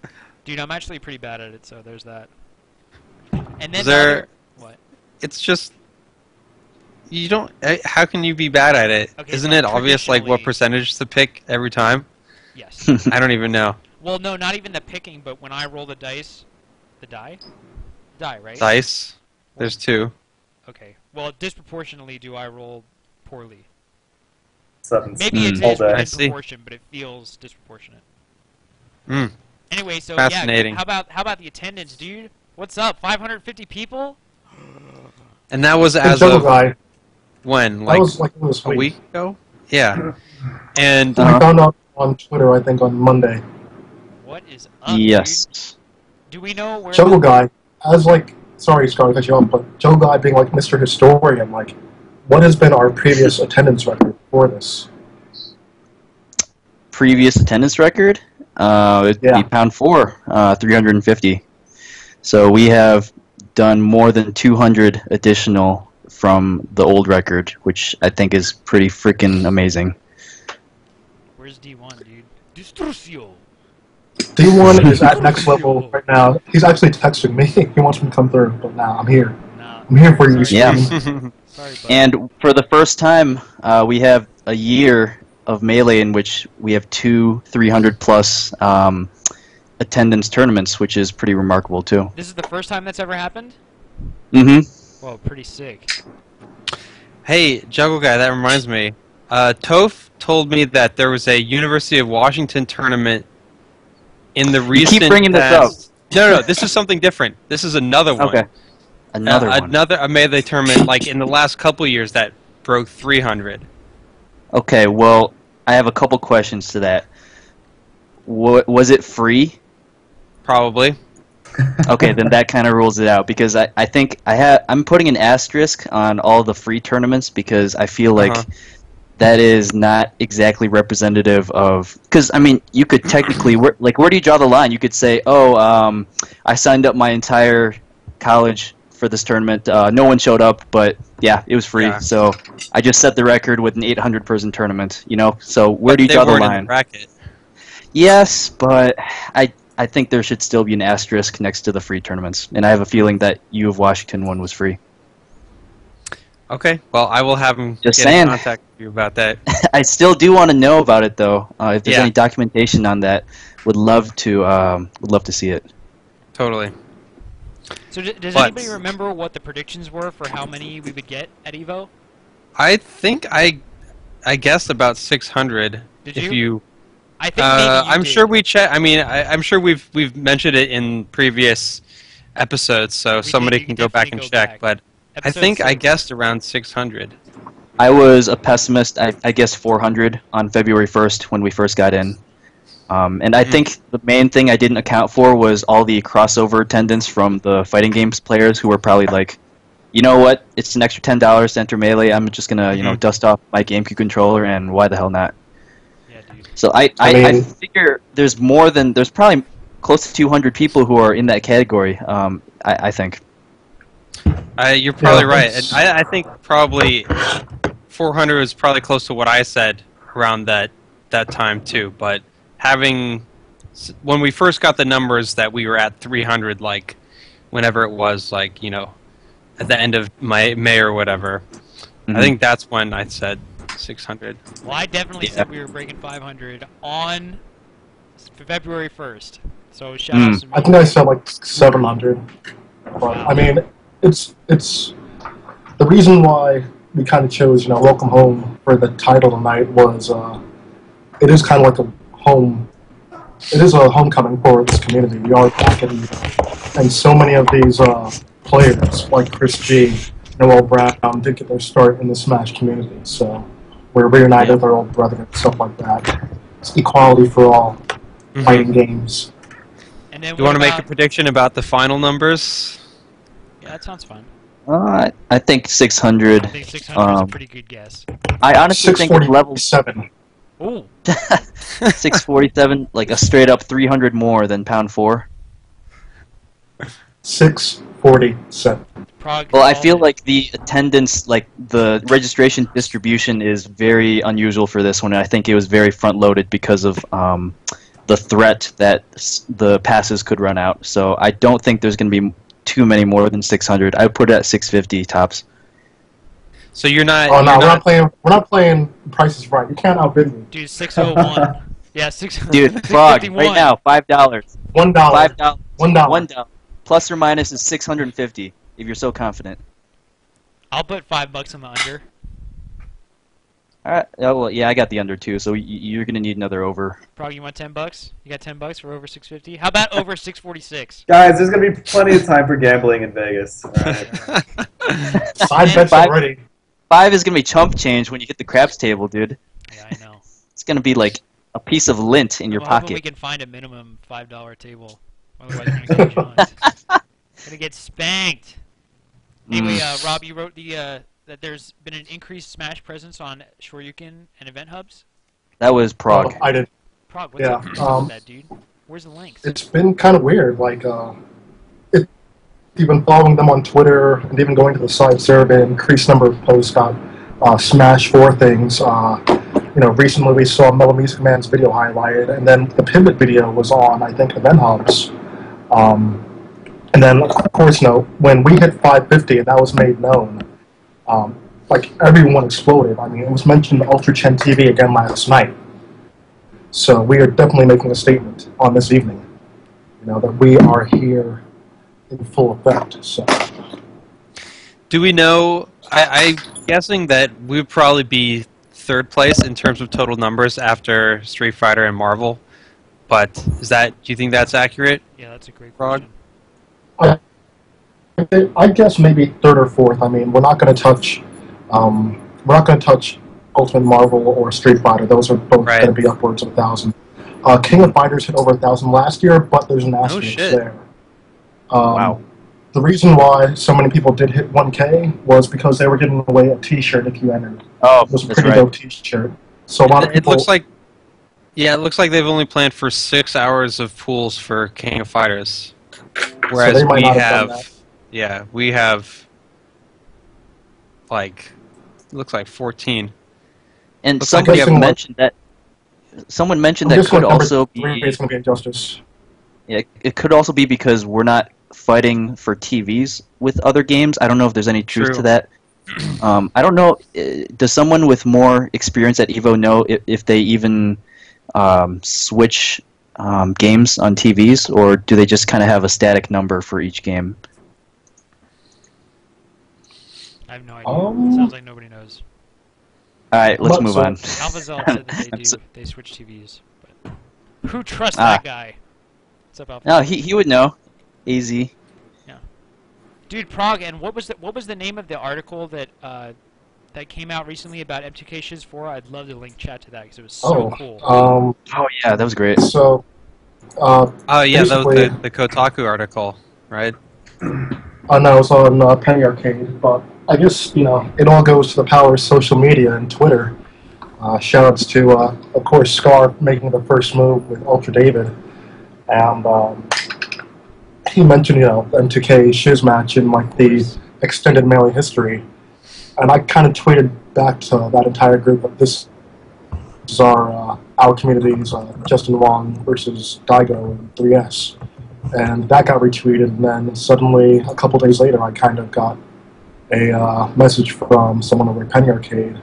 Dude, I'm actually pretty bad at it, so there's that. And then what? It's just you don't. How can you be bad at it? Okay, Isn't so it obvious like what percentage to pick every time? Yes. I don't even know. Well, no, not even the picking, but when I roll the dice, the die, right? Dice. There's 2. Okay. Well, disproportionately do I roll poorly. Sevens. Maybe it's in proportion, but it feels disproportionate. Anyway, so fascinating. Yeah, how about the attendance, dude? What's up? 550 people? And that was as of when? Like, that was like this a week ago? Yeah. And I found out on Twitter, I think, on Monday. What is up, Yes. dude? Do we know where... Jungle Guy, as like, sorry, Scott, to cut you off, but Jungle Guy being like Mr. Historian, like, what has been our previous attendance record for this? Previous attendance record? It'd be Pound 4, 350. So we have done more than 200 additional from the old record, which I think is pretty freaking amazing. Where's D1, dude? Destrucio! D1 is at next level right now. He's actually texting me. He wants me to come through, but now I'm here. I'm here for you, yeah. Sorry, and for the first time, we have a year of Melee in which we have 2 300-plus attendance tournaments, which is pretty remarkable, too. This is the first time that's ever happened? Mm-hmm. Well, pretty sick. Hey, Juggle Guy, that reminds me. Toph told me that there was a University of Washington tournament in the recent You keep bringing this up. No, this is something different. This is another one. Okay. Another one. Another Melee tournament, like in the last couple years, that broke 300. Okay, well, I have a couple questions to that. Was it free? Probably. Okay, then that kind of rules it out, because I think I'm putting an asterisk on all the free tournaments because I feel like that is not exactly representative of... Because, I mean, you could technically... where do you draw the line? You could say, oh, I signed up my entire college for this tournament. No one showed up, but yeah, it was free. Yeah. So I just set the record with an 800-person tournament, you know? So where do you draw the line? In the bracket. Yes, but I think there should still be an asterisk next to the free tournaments, and I have a feeling that U of Washington one was free. Okay, well, I will have him Just get saying. in contact with you about that. I still do want to know about it, though. If there's any documentation on that, would love to see it. Totally. So does anybody remember what the predictions were for how many we would get at Evo? I think I guessed about 600. Did if you? I think maybe I'm sure we checked. I mean, I'm sure we've mentioned it in previous episodes, so somebody can go back and check. But I think I guessed around 600. I was a pessimist. I guessed 400 on February 1st when we first got in. And I think the main thing I didn't account for was all the crossover attendance from the fighting games players who were probably like, you know what, it's an extra $10 to enter Melee, I'm just going to, you know, dust off my GameCube controller, and why the hell not? Yeah, dude. So I figure there's probably close to 200 people who are in that category, I think. You're probably right. And I think probably 400 is probably close to what I said around that time too. But when we first got the numbers that we were at 300, like whenever it was, like, you know, at the end of May or whatever, I think that's when I said 600. Well, I definitely said we were breaking 500 on February 1st. So shout out to me. I think I said like 700. But I mean, it's the reason why we kind of chose, you know, Welcome Home for the title tonight was it is kind of like it is a homecoming for this community. We are back at EVO, and so many of these players like Chris G, Noel Brown did get their start in the Smash community. So we're reunited with our old brethren and stuff like that. It's equality for all fighting games. And then you want to make a prediction about the final numbers? Yeah, that sounds fun. I think 600. I think 600 is a pretty good guess. I honestly think it's level 7. Ooh. 647, like a straight up 300 more than Pound 4. 647. Well, I feel like the attendance, like the registration distribution is very unusual for this one, and I think it was very front-loaded because of the threat that the passes could run out. So I don't think there's going to be too many more than 600. I would put it at 650 tops. So you're not. Oh no, we're not playing Price is Right. You can't outbid me. Dude, 601. Yeah, 600. Dude, Frog, right now, $5. $1. $5. $1. $1. Plus or minus is 650. If you're so confident. I'll put $5 on the under. All right. Oh, well, yeah, I got the under too. So you're gonna need another over. Probably you want $10? You got $10 for over 650? How about over 646? Guys, there's gonna be plenty of time for gambling in Vegas. All right. Side bets already. 5 is gonna be chump change when you hit the craps table, dude. Yeah, I know. It's gonna be like a piece of lint in your pocket. We can find a minimum $5 table. Otherwise, we're gonna get jumped. Gonna get spanked. Anyway, Rob, you wrote that there's been an increased Smash presence on Shoryuken and EventHubs? That was Prague. I did. Prague, what's up with that, dude? Where's the links? It's been kind of weird. Like, even following them on Twitter and even going to the site survey, increased number of posts got Smash 4 things. You know, recently we saw Mellow Music Man's video highlighted, and then the Pivot video was on, I think, EventHubs. And then, of course, you know, when we hit 550 and that was made known, like, everyone exploded. I mean, it was mentioned on Ultra Chen TV again last night. So we are definitely making a statement on this evening, you know, that we are here in full effect. So, do we know? I'm guessing that we would probably be third place in terms of total numbers after Street Fighter and Marvel. But do you think that's accurate? Yeah, that's a great Frog? question. I guess maybe third or fourth. I mean, we're not going to touch Ultimate Marvel or Street Fighter. Those are both going to be upwards of 1,000. King of Fighters hit over 1,000 last year, but there's an asterisk there. Wow. The reason why so many people did hit 1K was because they were giving away a T-shirt if you entered. Oh, it was a pretty dope T-shirt. So a lot of people. It looks like they've only planned for 6 hours of pools for King of Fighters, whereas so we have like looks like 14. And looks somebody mentioned that. Someone mentioned that could also be. Yeah, it could also be because we're not fighting for TVs with other games. I don't know if there's any truth to that. I don't know. Does someone with more experience at EVO know if they even switch games on TVs, or do they just kind of have a static number for each game? I have no idea. Sounds like nobody knows. All right, let's move on. AlphaZell said that they do. They switch TVs. But who trusts that guy? What's up, Alpha? No, he would know. AZ. Yeah. Dude, Prague, and what was the name of the article that that came out recently about M2K Shiz 4? I'd love to link chat to that because it was so cool. Oh yeah, that was great. So, Oh yeah, that was basically- the Kotaku article, right? I know it's on Penny Arcade, but I guess, you know, it all goes to the power of social media and Twitter. Shoutouts to, of course, Scar making the first move with Ultra David. And he mentioned, you know, the M2K Shiz match in, like, the extended Melee history. And I kind of tweeted back to that entire group that this is our community's Justin Wong versus Daigo and 3S. And that got retweeted, and then suddenly, a couple days later, I kind of got a message from someone over at Penny Arcade.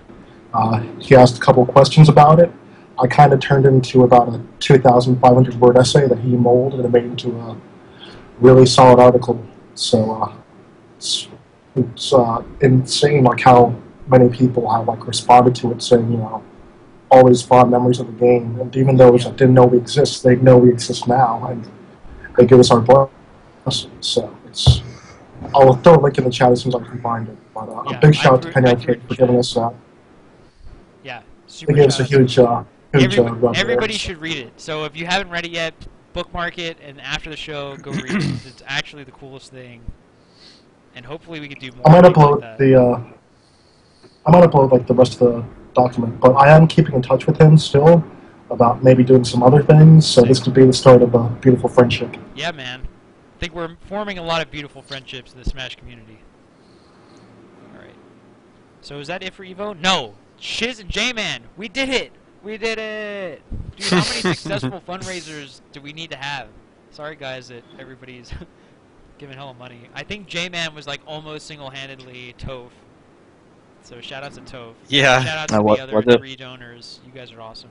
He asked a couple questions about it. I kind of turned into about a 2,500 word essay that he molded and made into a really solid article. So it's insane, like how many people have like responded to it, saying, you know, all these fond memories of the game. And even those that didn't know we exist, they know we exist now, and they give us our blessing. So it's. I'll throw a link in the chat as soon as I can find it. But Yeah, a big shout out to I Penny threw Arcade it for in the giving us that. Yeah, They super gave us a shout-outs. huge rub Everybody there. should read it. So if you haven't read it yet, bookmark it, and after the show, go read it. It's actually the coolest thing. And hopefully we can do more. I might things upload like that. I might upload like the rest of the document, but I am keeping in touch with him still about maybe doing some other things. So this could be the start of a beautiful friendship. Yeah, man. I think we're forming a lot of beautiful friendships in the Smash community. Alright. So is that it for Evo? No! Shiz and Jman! We did it! We did it! Dude, how many successful fundraisers do we need to have? Sorry guys that everybody's giving hella money. I think Jman was like almost single-handedly Toph. So shout out to Toph. Yeah. Shout out to What- the other what the- 3 donors. You guys are awesome.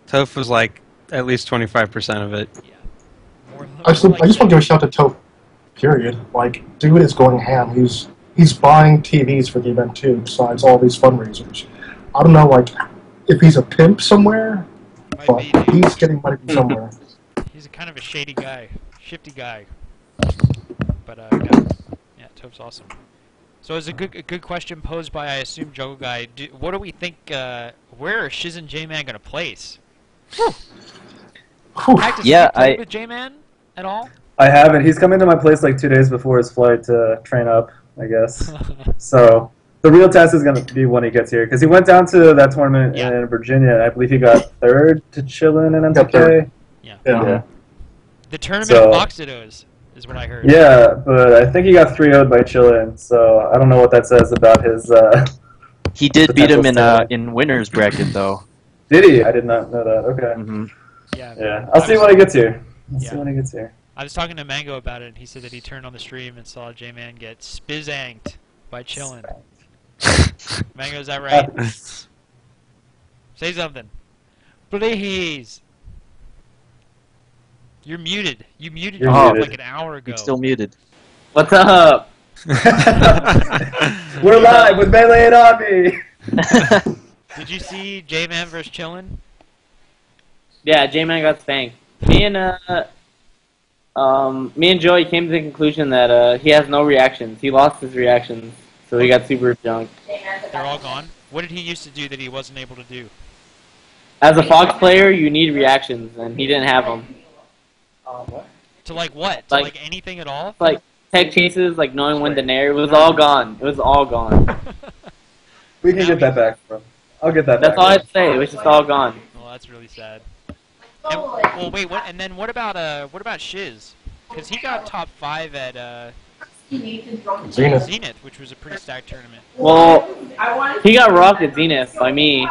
Toph was like at least 25% of it. Yeah. More, I just want to give a shout out to Toph. Period. Like, dude is going ham. He's buying TVs for the event too. Besides all these fundraisers, I don't know, like, if he's a pimp somewhere, but Might be, dude. he's getting money from somewhere. He's a kind of a shady guy, shifty guy. But yeah, Toph's awesome. So it's a good question posed by, I assume, Jungle Guy. What do we think? Where are Shiz and Jman gonna place? Whew. Practice Yeah, played with Jman at all? I haven't. He's coming to my place like 2 days before his flight to train up, I guess. So the real test is going to be when he gets here, because he went down to that tournament Yeah. in Virginia, and I believe he got third to Chillin in Got third. MTK. Yeah. The tournament So- of Boxedos is what I heard. Yeah, but I think he got 3-0'd by Chillin, so I don't know what that says about his... He did beat him Potential in winners bracket though. Did he? I did not know that. Okay. Hmm Yeah. Yeah, I'll see when he gets here. I'll see Yeah. when he gets here. I was talking to Mango about it, and he said that he turned on the stream and saw Jman get spizanked by Chillin. Mango, is that right? Say something. Please. You're muted. You muted You're yourself muted. like an hour ago. He's still muted. What's up? We're live with Melee and Obby! Did you see Jman versus Chillin? Yeah, J-Man got spanked. Me and Joey came to the conclusion that he has no reactions. He lost his reactions, so he got super junked. They're all gone. What did he used to do that he wasn't able to do? As a Fox player, you need reactions, and he didn't have them. To like what? To Like- like anything at all? Like tech chases, like knowing when to nair. It was all gone. It was all gone. We can get that back, bro. I'll get that That's back. all I'd say. It was just all gone. Well, that's really sad. And, well, wait. What? And then what about Shiz? Because he got top 5 at Zenith. Zenith, which was a pretty stacked tournament. Well, he got rocked at Zenith by me,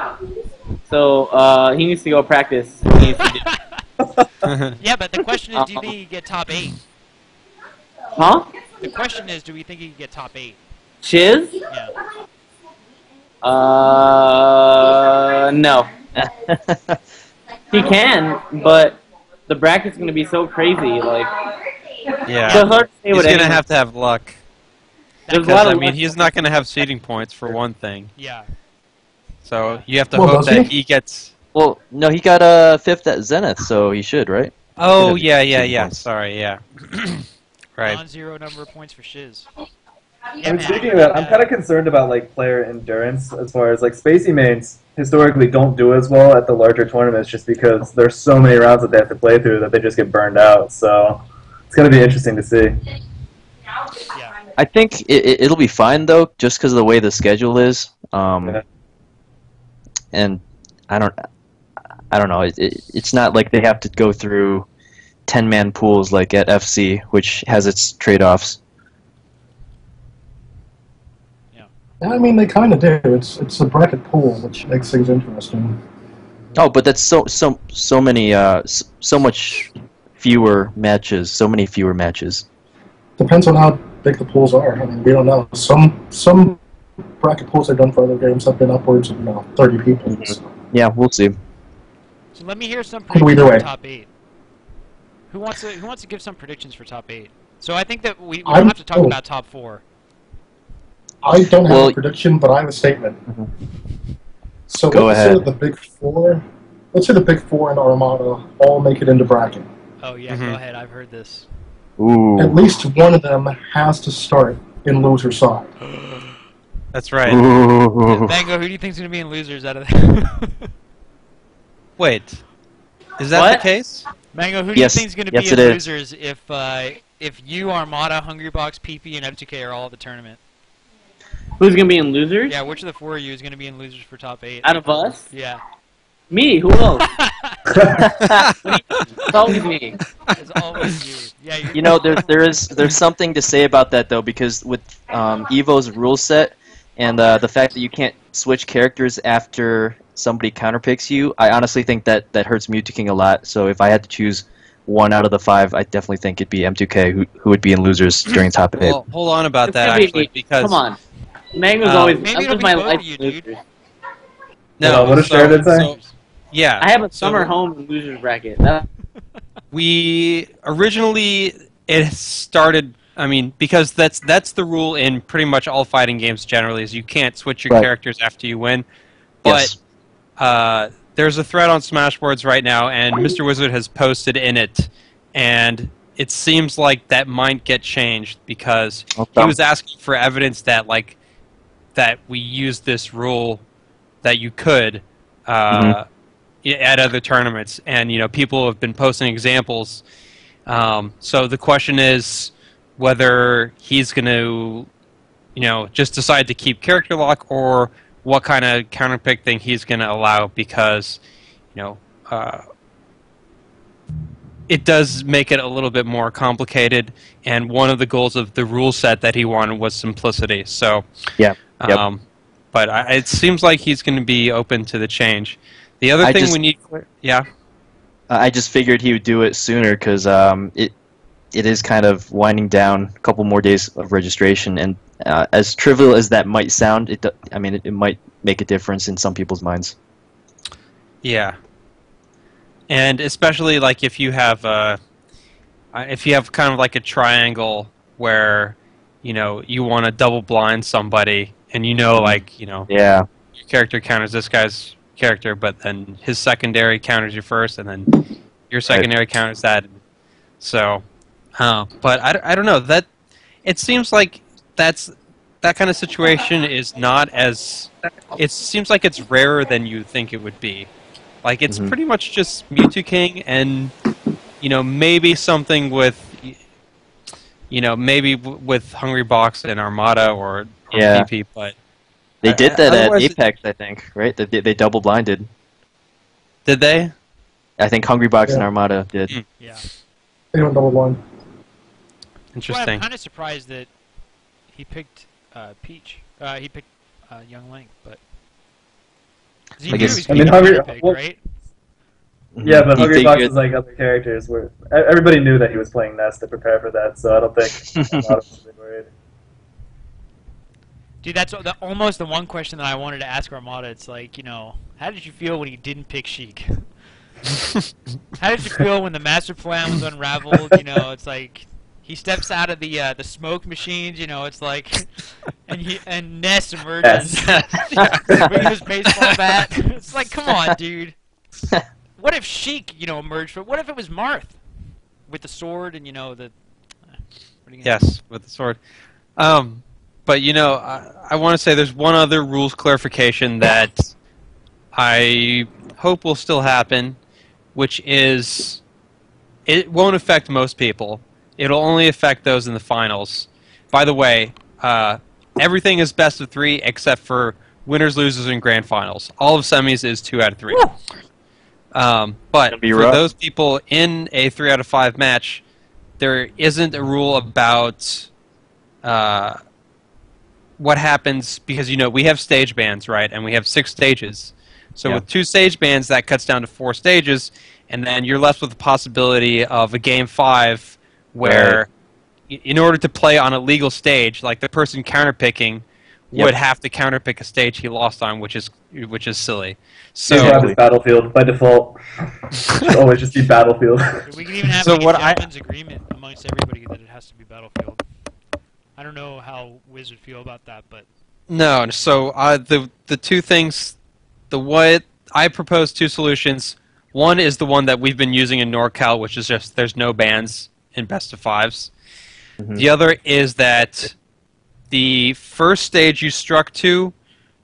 so he needs to go practice. He needs to do. Yeah, but the question is, do you think he could get top 8? Huh? The question is, do we think he could get top 8? Shiz? Yeah. No. He can, but the bracket's gonna be so crazy. Like, Yeah. so it's hard to say He's what gonna anyone- have to have luck. There's a Because, lot I of mean, luck. he's not gonna have seeding points for one thing. Yeah. So you have to Well, hope does that he? he gets. Well, no, he got 5th at Zenith, so he should, right? Oh Yeah, yeah. seeding points. Sorry, yeah. Right. Non-zero number of points for Shiz. Yeah, I mean, man. speaking of that, I'm kind of concerned about like player endurance as far as like Spacey mains historically don't do as well at the larger tournaments just because there's so many rounds that they have to play through that they just get burned out. So it's gonna be interesting to see. Yeah. I think it'll be fine though, just because of the way the schedule is. Yeah. And I don't know. It's not like they have to go through 10-man pools like at FC, which has its trade-offs. I mean, they kind of do. It's a bracket pool, which makes things interesting. Oh, but that's so many so much fewer matches. So many fewer matches. Depends on how big the pools are. I mean, we don't know. Some bracket pools they've done for other games have been upwards of 30 people. So. Yeah, we'll see. So let me hear some Could go predictions either for way. top 8. Who wants to give some predictions for top 8? So I think that we don't have to talk about top 4. I don't have a prediction, but I have a statement. So Go let's ahead. say the big four. Let's say the big four and Armada all make it into bracket. Oh yeah, go ahead. I've heard this. Ooh. At least one of them has to start in loser side. That's right. Ooh. Mango, who do you think's gonna be in losers out of that? Wait, is that What? the case? Mango, who do Yes. you think's gonna Yes, be in it is. losers if you, Armada, Hungrybox, PP, and F2K are all at the tournament? Who's gonna be in losers? Yeah, which of the 4 of you is gonna be in losers for top 8? Out of us? Yeah. Me? Who else? It's always me. It's always you. Yeah. You know, there's something to say about that though, because with Evo's rule set and the fact that you can't switch characters after somebody counterpicks you, I honestly think that hurts Mewtwo a lot. So if I had to choose one out of the 5, I definitely think it'd be M2K who would be in losers during top 8. Well, hold on about It's that gonna be actually, me. because Come on. Mango's always. maybe I'm it'll just be my both life of you, losers. dude. no. What does Sheridan say? So, yeah, I have a so summer home in losers bracket. we originally it started. I mean, because that's the rule in pretty much all fighting games generally is you can't switch your Right. characters after you win. But Yes. there's a thread on Smashboards right now, and Mr. Wizard has posted in it, and it seems like that might get changed because he was asking for evidence that that we use this rule that you could at other tournaments, and people have been posting examples. So the question is whether he's going to just decide to keep character lock, or what kind of counterpick thing he's going to allow, because it does make it a little bit more complicated, and one of the goals of the rule set that he wanted was simplicity. So Yeah. Yep. but it seems like he's going to be open to the change. The other thing we need, I just figured he would do it sooner because it is kind of winding down. A couple more days of registration, and as trivial as that might sound, it might make a difference in some people's minds. Yeah, and especially like if you have kind of like a triangle where you want to double blind somebody, and Yeah. your character counters this guy's character, but then his secondary counters you first, and then your secondary counters that. So, but I don't know, that it seems like that kind of situation is not as. It seems like it's rarer than you think it would be. Like it's pretty much just Mewtwo King, and maybe something with maybe with Hungrybox and Armada or Yeah. PP, but They did that at otherwise Apex, I think, right? They double blinded. did they? I think Hungrybox and Yeah. Armada did. Yeah. They don't double blind. Well, Interesting. I'm kind of surprised that he picked Peach. He picked Young Link, but 'cause he I knew guess- he was I mean, picking Hungry- Hungry, well- right? Yeah, but You Hungry Box figured- is like other characters where everybody knew that he was playing Nest to prepare for that, so I don't think a lot of us would be worried. Dude, that's almost the one question that I wanted to ask Armada. It's like, how did you feel when he didn't pick Sheik? How did you feel when the master plan was unraveled? It's like he steps out of the smoke machines. It's like, and Ness emerges with his baseball bat. It's like, come on, dude. What if Sheik, emerged? But what if it was Marth with the sword and what are you gonna do? Yes, with the sword. But I want to say there's one other rules clarification that I hope will still happen, which is it won't affect most people. It'll only affect those in the finals. By the way, everything is best of 3 except for winners, losers, and grand finals. All of semis is 2 out of 3. But for those people in a 3 out of 5 match, there isn't a rule about what happens because we have stage bans, right? And we have 6 stages. So with 2 stage bans, that cuts down to 4 stages, and then you're left with the possibility of a game 5 where, in order to play on a legal stage, like the person counterpicking would have to counterpick a stage he lost on, which is silly. So it's Battlefield by default. Should always just be Battlefield. We can even have a gentleman's agreement amongst everybody that it has to be Battlefield. I don't know how Wiz would feel about that, but no. So the 2 things, what I propose 2 solutions. One is the one that we've been using in NorCal, which is just there's no bans in best of 5s. The other is that the first stage you struck to,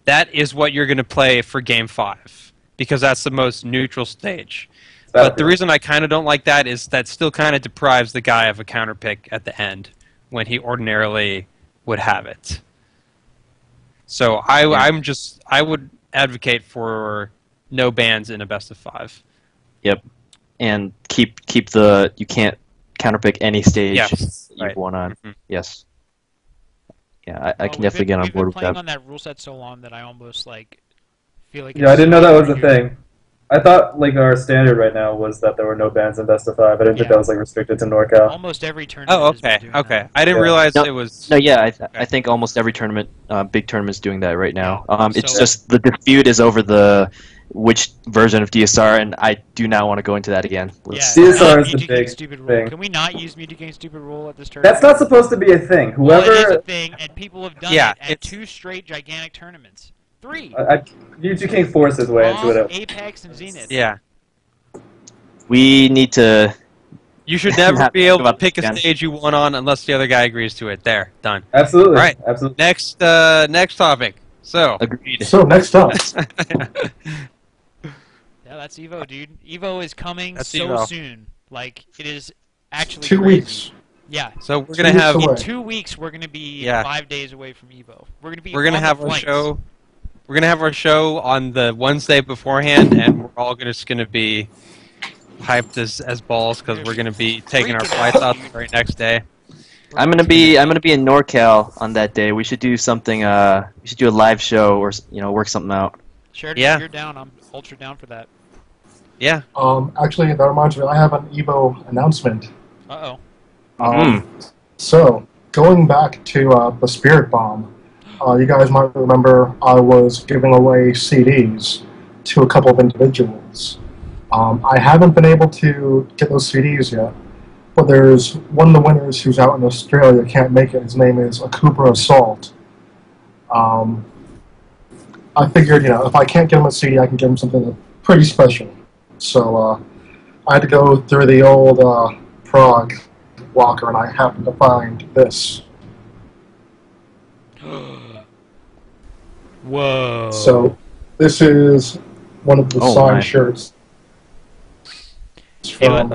that is what you're going to play for game 5 because that's the most neutral stage. But the reason I kind of don't like that is that still kind of deprives the guy of a counterpick at the end when he ordinarily would have it. So I would advocate for no bans in a best of 5. Yep, and keep you can't counterpick any stage you've won on. Yes. Yeah, I can definitely get on board with that. We've been playing on that rule set so long that I almost feel like. Yeah, I didn't know that was a thing. I thought our standard right now was that there were no bans in best of 5. I didn't think that was restricted to NorCal. Almost every tournament. Oh, okay, okay. I didn't realize it was. No, yeah, I think almost every tournament, big tournament's doing that right now. It's just the dispute is over which version of DSR, and I do not want to go into that again. DSR is the big thing. Can we not use Mewtwo King Stupid Rule at this tournament? That's not supposed to be a thing. Whoever. Well, it is a thing, and people have done it at 2 straight gigantic tournaments. 3. Mewtwo King forced his way into it. Apex and Zenith. Yeah. We need to. You should never be able to pick a stage you won on unless the other guy agrees to it. There, done. Absolutely. Right. Absolutely. Next topic. So. Agreed. So next up. Yeah, that's Evo, dude. Evo is coming Evo. soon. It is actually 2 crazy. weeks. Yeah. So we're gonna have in 2 weeks. We're gonna be 5 days away from Evo. We're gonna have our show. We're gonna have our show on the Wednesday beforehand, and we're all just gonna be hyped as balls because we're gonna be taking our flights out the very next day. I'm gonna be in NorCal on that day. We should do something. We should do a live show or work something out. Sheridan, if you're down, I'm ultra down for that. Yeah. Actually, that reminds me. I have an Evo announcement. Uh-oh. So, going back to the Spirit Bomb, you guys might remember I was giving away CDs to a couple of individuals. I haven't been able to get those CDs yet, but there's one of the winners who's out in Australia, can't make it. His name is Akubra Assault. I figured, if I can't get him a CD, I can give him something pretty special. So I had to go through the old Prague locker, and I happened to find this. Whoa. So this is one of the signed shirts from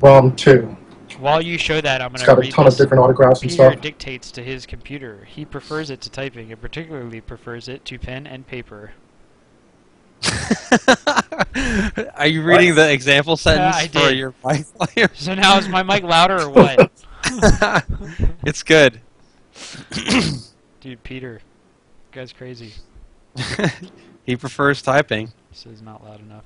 ROM 2. While you show that, I'm going to read It's got a ton of different autographs and Peter stuff. dictates to his computer. He prefers it to typing, and particularly prefers it to pen and paper. Are you reading the example sentence for your mic volume? So now is my mic louder or what? It's good. Dude, Peter. Guy's crazy. He prefers typing. This is not loud enough.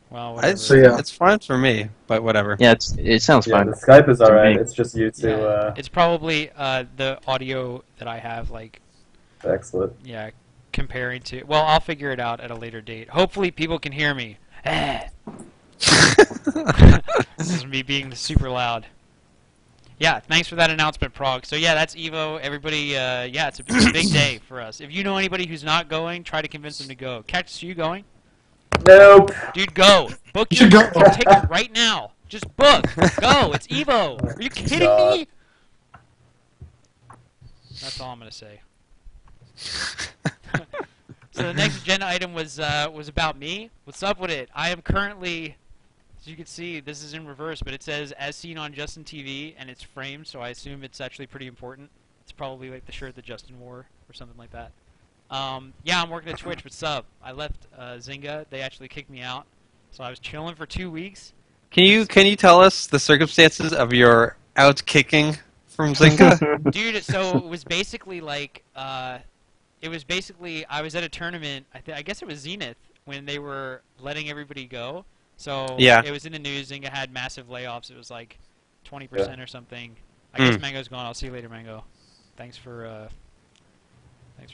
Well, whatever. It's fine for me, but whatever. Yeah, it sounds fine. The Skype is alright. It's just you two. Yeah. It's probably the audio that I have, Excellent. Yeah, comparing to. Well, I'll figure it out at a later date. Hopefully, people can hear me. This is me being super loud. Yeah, thanks for that announcement, Prague. So yeah, that's Evo. Everybody, it's a big day for us. If you know anybody who's not going, try to convince them to go. Cactus, are you going? Nope. Dude, go. Book your ticket right now. Just book. Go. It's Evo. Are you kidding me? That's all I'm gonna say. So the next agenda item was about me. What's up with it? I am currently, as you can see, this is in reverse, but it says as seen on Justin TV, and it's framed, so I assume it's actually pretty important. It's probably like the shirt that Justin wore or something like that. Yeah, I'm working at Twitch. What's up? I left Zynga. They actually kicked me out, so I was chilling for 2 weeks. Can you tell us the circumstances of your out kicking from Zynga? Dude, so it was basically like I was at a tournament. I guess it was Zenith when they were letting everybody go. So yeah. It was in the news. Zynga had massive layoffs. It was like 20% or something. I guess Mango's gone. I'll see you later, Mango. Thanks for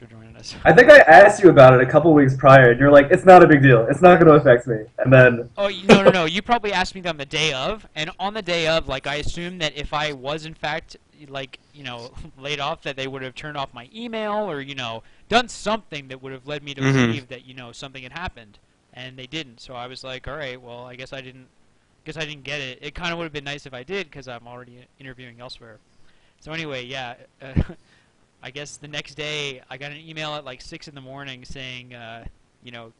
joining us. I think I asked you about it a couple weeks prior, and you're like, "It's not a big deal. It's not going to affect me." And then. Oh no! You probably asked me on the day of, and on the day of, like, I assumed that if I was in fact, like, laid off, that they would have turned off my email or done something that would have led me to believe that something had happened, and they didn't. So I was like, all right, well, I guess I didn't get it. It kind of would have been nice if I did, because I'm already interviewing elsewhere. So anyway, yeah. I guess the next day I got an email at like 6 in the morning saying, can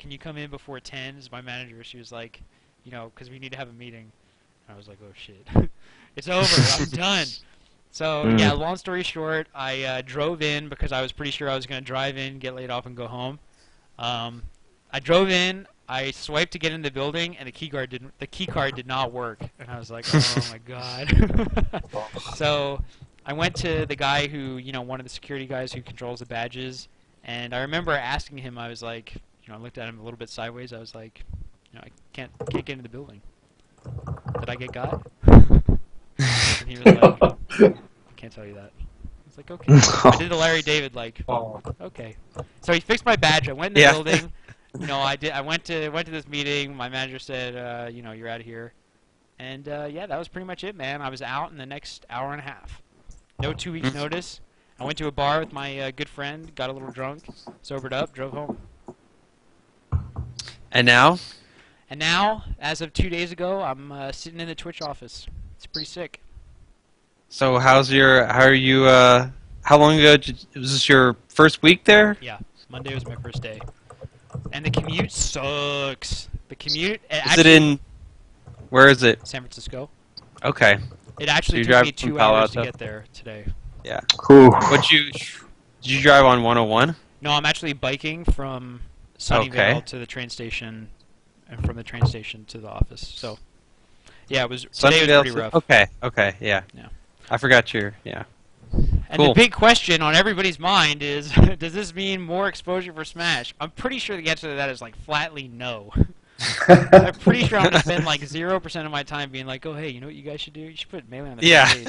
you come in before 10? As my manager, she was like, because we need to have a meeting. And I was like, oh shit, it's over, I'm done. So yeah, long story short, I drove in because I was pretty sure I was going to drive in, get laid off, and go home. I drove in, I swiped to get in the building, and the key card did not work. And I was like, oh my god. So I went to the guy who, one of the security guys who controls the badges, and I remember asking him, I was like, I looked at him a little bit sideways, I was like, I can't get into the building. Did I get got? And he was like, I can't tell you that. I was like, okay. I did the Larry David, like, okay. So he fixed my badge, I went in the building, I went to this meeting, my manager said, you're out of here. And yeah, that was pretty much it, man. I was out in the next hour and a half. No 2 weeks notice. I went to a bar with my good friend, got a little drunk, sobered up, drove home. And now? And now, as of 2 days ago, I'm sitting in the Twitch office. It's pretty sick. So how long ago was this your first week there? Yeah, Monday was my first day. And the commute sucks. The commute... Where is it? San Francisco. Okay. It actually took me 2 hours to get there today. Yeah. Cool. Did you drive on 101? No, I'm actually biking from Sunnyvale to the train station, and from the train station to the office. So, yeah, today was pretty rough. Okay, yeah. I forgot yeah. And the big question on everybody's mind is, does this mean more exposure for Smash? I'm pretty sure the answer to that is like flatly no. I'm pretty sure I'm going to spend like 0% of my time being like, oh, hey, you know what you guys should do? You should put Melee on the page.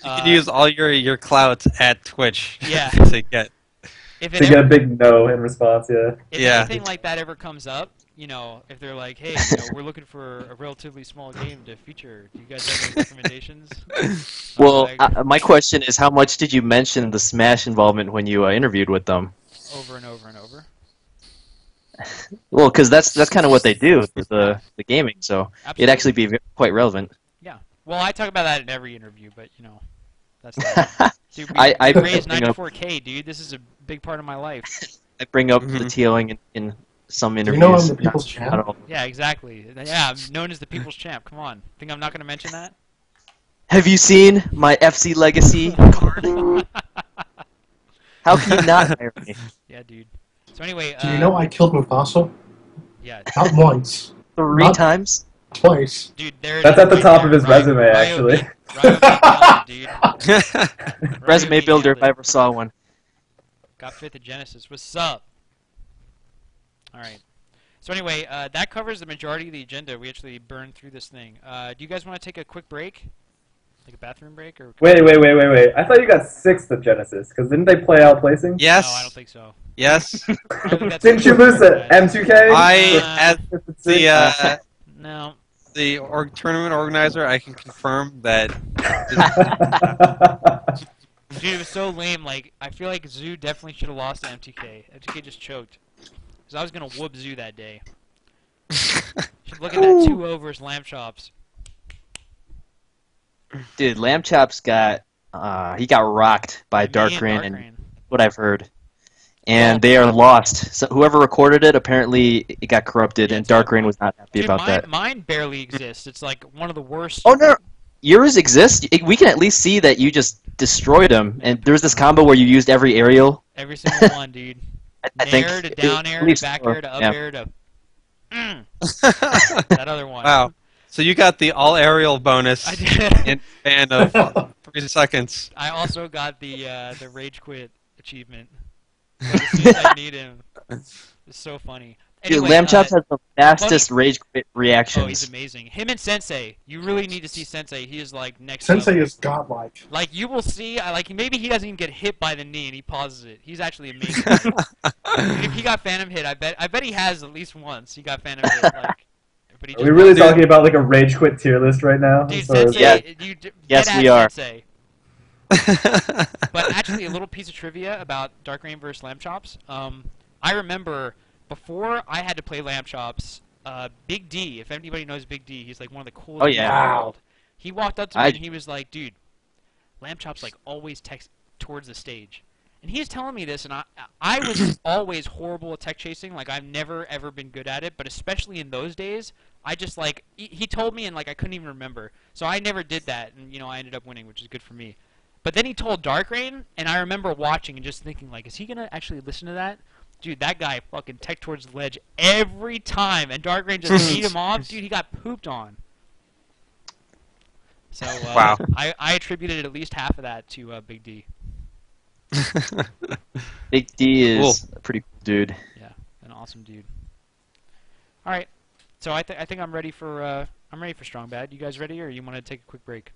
You can use all your clout at Twitch to get a big no in response, If anything like that ever comes up, if they're like, hey, we're looking for a relatively small game to feature, do you guys have any recommendations? Well, my question is, how much did you mention the Smash involvement when you interviewed with them? Over and over and over. Well, because that's kind of what they do with the gaming, so it'd actually be quite relevant. Yeah. Well, I talk about that in every interview, but that's not. Dude, we raised 94K, dude. This is a big part of my life. I bring up the TOing in some interviews. You know I'm the people's champ? Yeah, exactly. Yeah, I'm known as the people's champ. Come on. Think I'm not going to mention that? Have you seen my FC Legacy card? How can you not hire me? Yeah, dude. So anyway, do you know I killed Mufasa? Yeah. Not once. Three times? Twice. Dude, that's at the top of his resume, actually. Resume builder if I ever saw one. Got 5th at Genesis. What's up? Alright. So anyway, that covers the majority of the agenda. We actually burned through this thing. Do you guys want to take a quick break? Like a bathroom break? Or wait. I thought you got 6th at Genesis, because didn't they play outplacing? Yes. No, I don't think so. Yes. Didn't you lose at M2K? No. The tournament organizer, I can confirm that. Dude, it was so lame. Like, I feel like Zoo definitely should have lost to MTK. MTK just choked. Because I was going to whoop Zoo that day. Should look at that 2 overs lamb chops. Dude, lamb chops got he got rocked by Me Dark and Rain, Dark and Rain. what I've heard. And they are lost. So whoever recorded it, apparently it got corrupted, and Dark Rain was not happy Dude, about that. mine barely exists. It's like one of the worst. Oh no, yours exists. We can at least see that you just destroyed him. And there was this combo where you used every aerial. Every single one, dude. I think Nair to down air at to least back four, air to up yeah. air to that other one. Wow. So you got the all aerial bonus I did. in a span of 3 seconds. I also got the rage quit achievement. As soon as I need him. It's so funny. Dude, Anyway, Lamb Chops has the fastest rage quit reactions. Oh, he's amazing. Him and Sensei. You really need to see Sensei. He is like next Sensei level. is godlike. Like you will see. Like maybe he doesn't even get hit by the knee and he pauses it. He's actually amazing. If he got Phantom hit, I bet he has at least once. He got Phantom hit. Like, but he Are just we really pauses it. talking about like a rage quit tier list right now? Dude, So- Sensei, Yeah. Yes, dead we ass are. Sensei. But actually, a little piece of trivia about Dark Rain vs. Lamb Chops. I remember before I had to play Lamb Chops, Big D, if anybody knows Big D, he's like one of the coolest Oh, dudes in the yeah. world. He walked up to me and he was like, dude, Lamb Chops like always text towards the stage. And he was telling me this, and I was always horrible at tech chasing. Like, I've never, ever been good at it, but especially in those days, I just, like, he told me, and, like, I couldn't even remember. So I never did that, and, you know, I ended up winning, which is good for me. But then he told Dark Rain, and I remember watching and just thinking, like, is he going to actually listen to that? Dude, that guy fucking tech towards the ledge every time, and Dark Rain just beat him off. Dude, he got pooped on. So, Wow. I attributed at least half of that to Big D. Big D is Cool. a pretty cool dude. Yeah, an awesome dude. All right, so I think I'm ready for Strong Bad. You guys ready, or you want to take a quick break?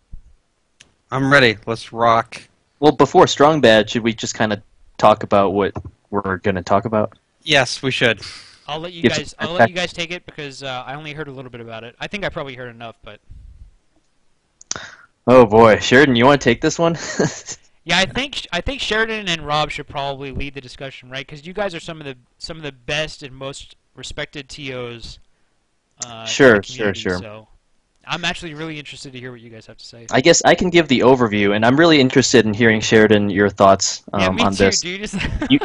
I'm ready. Let's rock. Well, before Strong Bad, should we just kind of talk about what we're going to talk about? Yes, we should. I'll let you Give guys. some I'll let you guys take it because I only heard a little bit about it. I think I probably heard enough, but Oh boy, Sheridan, you want to take this one? yeah, I think Sheridan and Rob should probably lead the discussion, right? Because you guys are some of the best and most respected TOs. In Sure, the sure, community, sure. So I'm actually really interested to hear what you guys have to say. I guess I can give the overview, and I'm really interested in hearing Sheridan your thoughts Yeah, me on too, this. dude.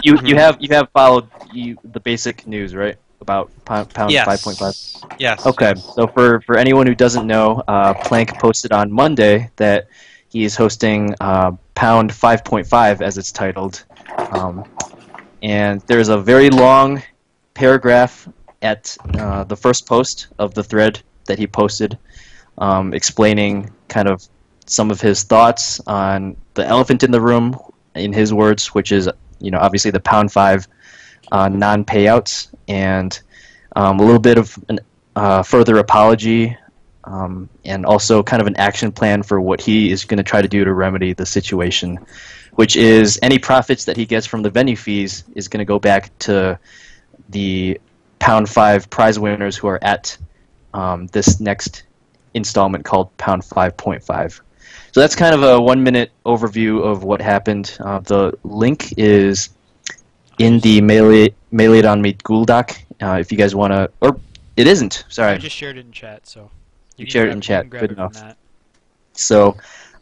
You have followed the basic news, right? About Pound Yes. 5.5. Yes. Okay, so for anyone who doesn't know, Plank posted on Monday that he is hosting Pound 5.5, as it's titled, and there's a very long paragraph at the first post of the thread that he posted, explaining kind of some of his thoughts on the elephant in the room, in his words, which is obviously the Pound 5 non-payouts, and a little bit of an further apology, and also kind of an action plan for what he is going to try to do to remedy the situation, which is any profits that he gets from the venue fees is going to go back to the Pound 5 prize winners who are at this next installment called Pound 5.5. So that's kind of a 1-minute overview of what happened. The link is in the Melee on Me Ghoul doc, if you guys want to, or it isn't, sorry. I just shared it in chat, so You can shared it grab- in chat, you can grab good it from enough. that. So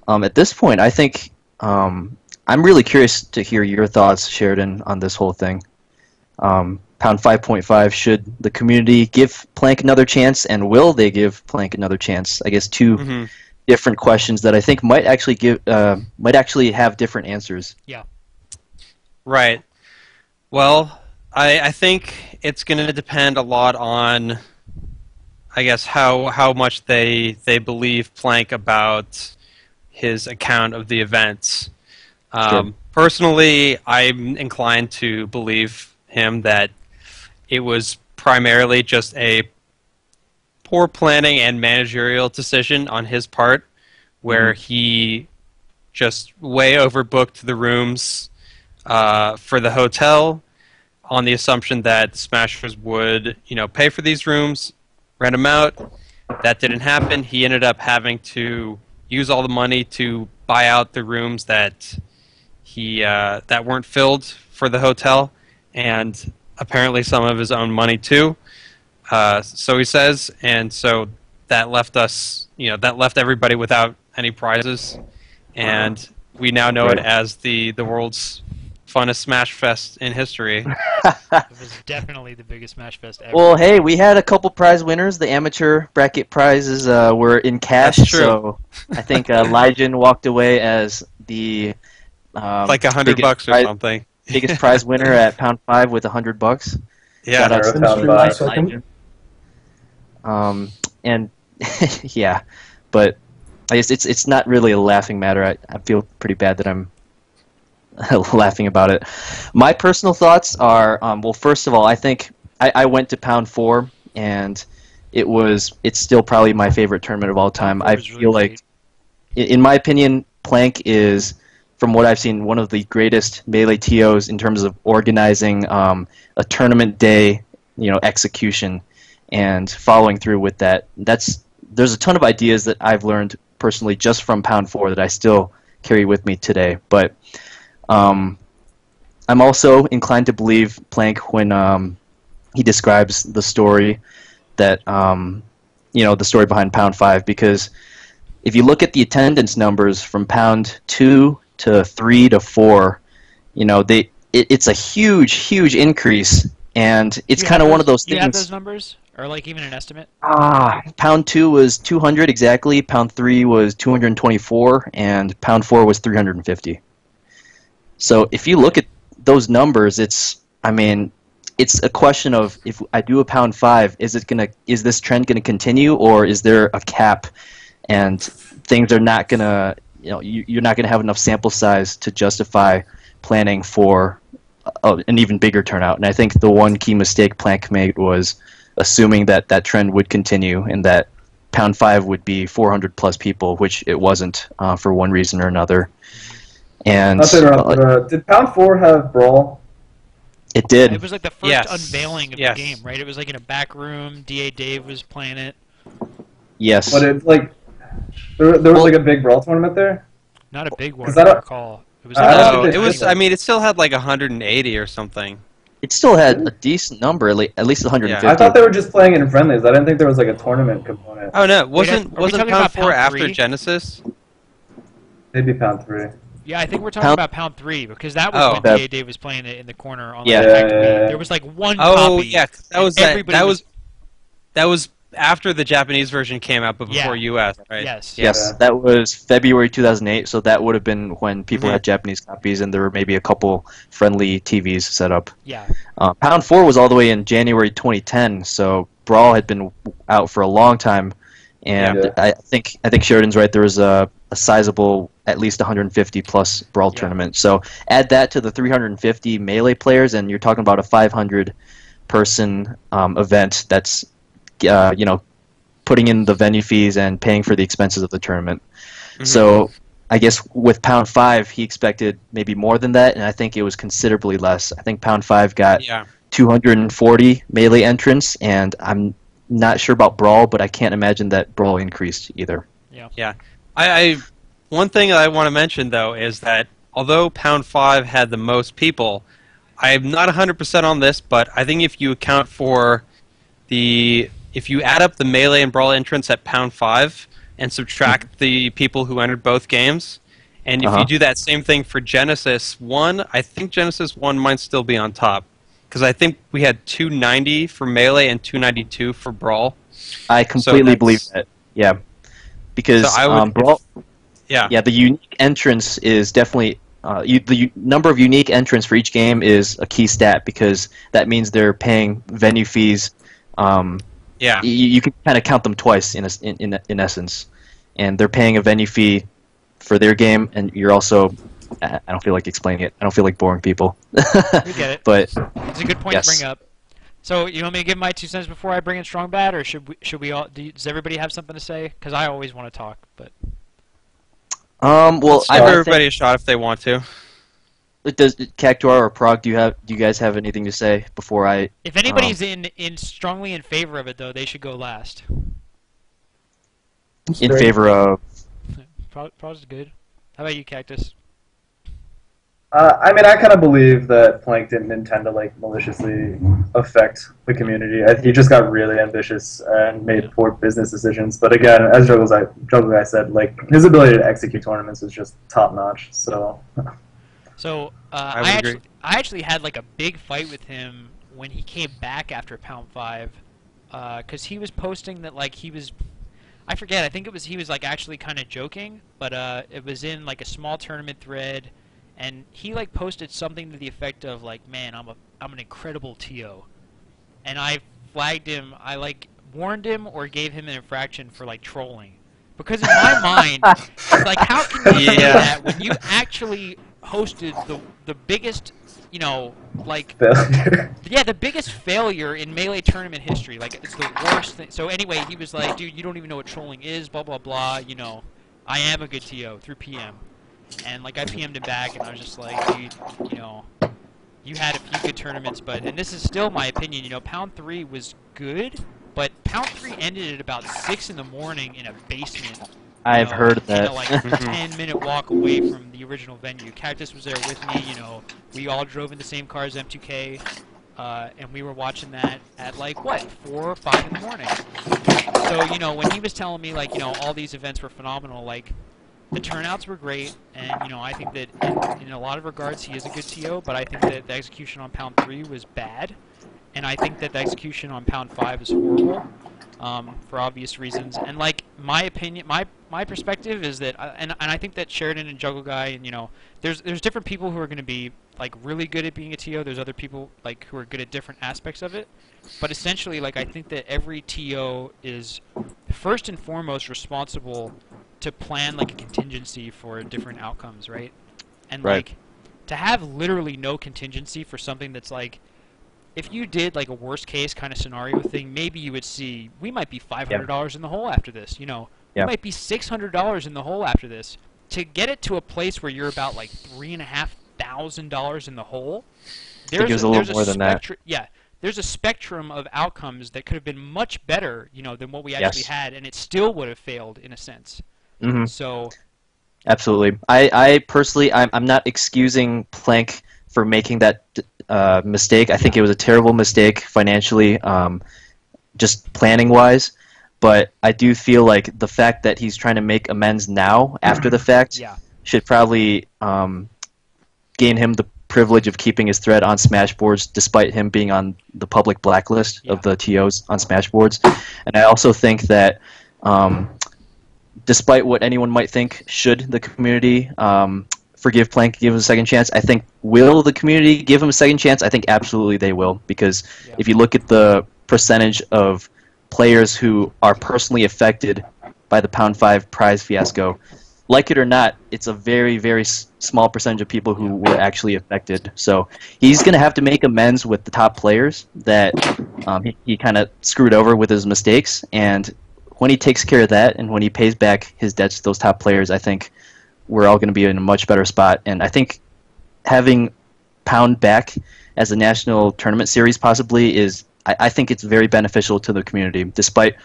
at this point, I think I'm really curious to hear your thoughts, Sheridan, on this whole thing. Pound 5.5, should the community give Plank another chance, and will they give Plank another chance? I guess two different questions that I think might actually have different answers. Yeah. Right. Well, I think it's going to depend a lot on, I guess, how much they believe Plank about his account of the events. Sure. Personally, I'm inclined to believe him that it was primarily just a poor planning and managerial decision on his part, where he just way overbooked the rooms for the hotel on the assumption that Smashers would, pay for these rooms, rent them out. That didn't happen. He ended up having to use all the money to buy out the rooms that that weren't filled for the hotel, and apparently some of his own money too. So he says, and so that left us, that left everybody without any prizes, and we now know it as the world's funnest Smash Fest in history. It was definitely the biggest Smash Fest ever. Well, hey, we had a couple prize winners. The amateur bracket prizes were in cash, That's true. so I think Lyjan walked away as the Like $100 or something. biggest prize winner at Pound 5 with $100. Yeah. Shout out to Pound Lyjan. 5. And yeah, but I guess it's not really a laughing matter. I feel pretty bad that I'm laughing about it. My personal thoughts are, well, first of all, I think I went to Pound 4, and it's still probably my favorite tournament of all time. I feel like, in my opinion, Plank is, from what I've seen, one of the greatest Melee TOs in terms of organizing a tournament day, execution, and following through with that. There's a ton of ideas that I've learned personally just from Pound 4 that I still carry with me today. But I'm also inclined to believe Plank when he describes the story that the story behind Pound 5, because if you look at the attendance numbers from Pound 2 to 3 to 4, it's a huge increase, and it's kind of one of those things. Do you have those numbers, or like even an estimate? Pound 2 was 200 exactly, Pound 3 was 224, and Pound 4 was 350. So if you look at those numbers, it's a question of, if I do a Pound 5, is this trend gonna continue, or is there a cap, and things are not gonna, you're not gonna have enough sample size to justify planning for an even bigger turnout? And I think the one key mistake Plank made was assuming that that trend would continue and that Pound 5 would be 400 plus people, which it wasn't for one reason or another. And did Pound 4 have Brawl? It did. It was like the first unveiling of the game, right? It was like in a back room. DA Dave was playing it. Yes. But it there was like a big Brawl tournament there. Not a big one, I recall. It was. It still had like 180 or something. It still had a decent number, at least 150. Yeah. I thought they were just playing it in friendlies. I didn't think there was like a tournament component. Oh no, wasn't Pound 4 after Genesis? Maybe Pound 3. Yeah, I think we're talking about Pound 3, because that was when DA Dave was playing it in the corner on the There was like one copy. Oh yeah, that was after the Japanese version came out, but before US, right? Yes, that was February 2008, so that would have been when people had Japanese copies and there were maybe a couple friendly TVs set up. Yeah. Pound 4 was all the way in January 2010, so Brawl had been out for a long time, and I think Sheridan's right, there was a sizable, at least 150 plus Brawl tournament. So add that to the 350 Melee players, and you're talking about a 500 person event that's putting in the venue fees and paying for the expenses of the tournament. So I guess with Pound 5, he expected maybe more than that, and I think it was considerably less. I think Pound 5 got 240 Melee entrants, and I'm not sure about Brawl, but I can't imagine that Brawl increased either. Yeah. One thing that I want to mention, though, is that although Pound 5 had the most people, I'm not 100% on this, but I think if you account for if you add up the Melee and Brawl entrants at Pound 5 and subtract the people who entered both games, and if you do that same thing for Genesis 1, I think Genesis 1 might still be on top. Because I think we had 290 for Melee and 292 for Brawl. I completely believe that, yeah. Because Brawl... the unique entrance is definitely... the number of unique entrants for each game is a key stat, because that means they're paying venue fees. You can kind of count them twice in essence, and they're paying a venue fee for their game, and you're also. I don't feel like explaining it. I don't feel like boring people. We get it. But it's a good point to bring up. So you want me to give my 2 cents before I bring in Strong Bad, or should we all? Does everybody have something to say? Because I always want to talk, but. Let's give everybody a shot if they want to. Does Cactuar or Prague? Do you guys have anything to say before I? If anybody's in strongly in favor of it, though, they should go last. In favor of. Prog's good. How about you, Cactus? I kind of believe that Plank didn't intend to maliciously affect the community. He just got really ambitious and made poor business decisions. But again, as Juggle Guy said, like his ability to execute tournaments is just top notch. So, I actually had like a big fight with him when he came back after Pound 5, because he was posting that like he was, I forget, I think he was like actually kind of joking, but it was in like a small tournament thread, and he like posted something to the effect of like, man, I'm an incredible TO, and I flagged him. I like warned him or gave him an infraction for like trolling, because in my mind, it's like, how can you do that when you actually hosted the biggest, you know, like failure. Yeah, the biggest failure in Melee tournament history. Like, it's the worst thing. So anyway, he was like, dude, you don't even know what trolling is, blah, blah, blah. You know, I am a good TO through PM. And, like, I PM'd him back, and I was just like, dude, you know, you had a few good tournaments, but, and this is still my opinion, you know, Pound 3 was good, but Pound 3 ended at about 6 in the morning in a basement. I've heard that. You know, like 10-minute walk away from the original venue. Cactus was there with me. You know, we all drove in the same cars, M2K, and we were watching that at like what, 4 or 5 in the morning. So you know, when he was telling me like, you know, all these events were phenomenal, like the turnouts were great, and you know, I think that in a lot of regards he is a good TO, but I think that the execution on Pound 3 was bad, and I think that the execution on Pound 5 is horrible. For obvious reasons, and like my opinion, my perspective is that, and I think that Sheridan and Juggle Guy, and you know, there's different people who are going to be like really good at being a TO. There's other people like who are good at different aspects of it, but essentially, like I think that every TO is first and foremost responsible to plan like a contingency for different outcomes, right? And like to have literally no contingency for something that's like, if you did like a worst case kind of scenario thing, maybe you would see we might be $500 in the hole after this. You know, we might be $600 in the hole after this. To get it to a place where you're about like $3,500 in the hole, there's a spectrum of outcomes that could have been much better, you know, than what we actually had, and it still would have failed in a sense. So, absolutely, I personally, I'm not excusing Plank for making that mistake. I think it was a terrible mistake financially, just planning-wise. But I do feel like the fact that he's trying to make amends now, after the fact, should probably gain him the privilege of keeping his thread on Smashboards, despite him being on the public blacklist of the TOs on Smashboards. And I also think that, despite what anyone might think, should the community forgive Plank, give him a second chance, I think, will the community give him a second chance? I think absolutely they will, because if you look at the percentage of players who are personally affected by the Pound 5 prize fiasco, like it or not, it's a very, very small percentage of people who were actually affected. So he's going to have to make amends with the top players that he kind of screwed over with his mistakes, and when he takes care of that and when he pays back his debts to those top players, I think we're all going to be in a much better spot. And I think having Pound back as a national tournament series possibly is, I think it's very beneficial to the community, despite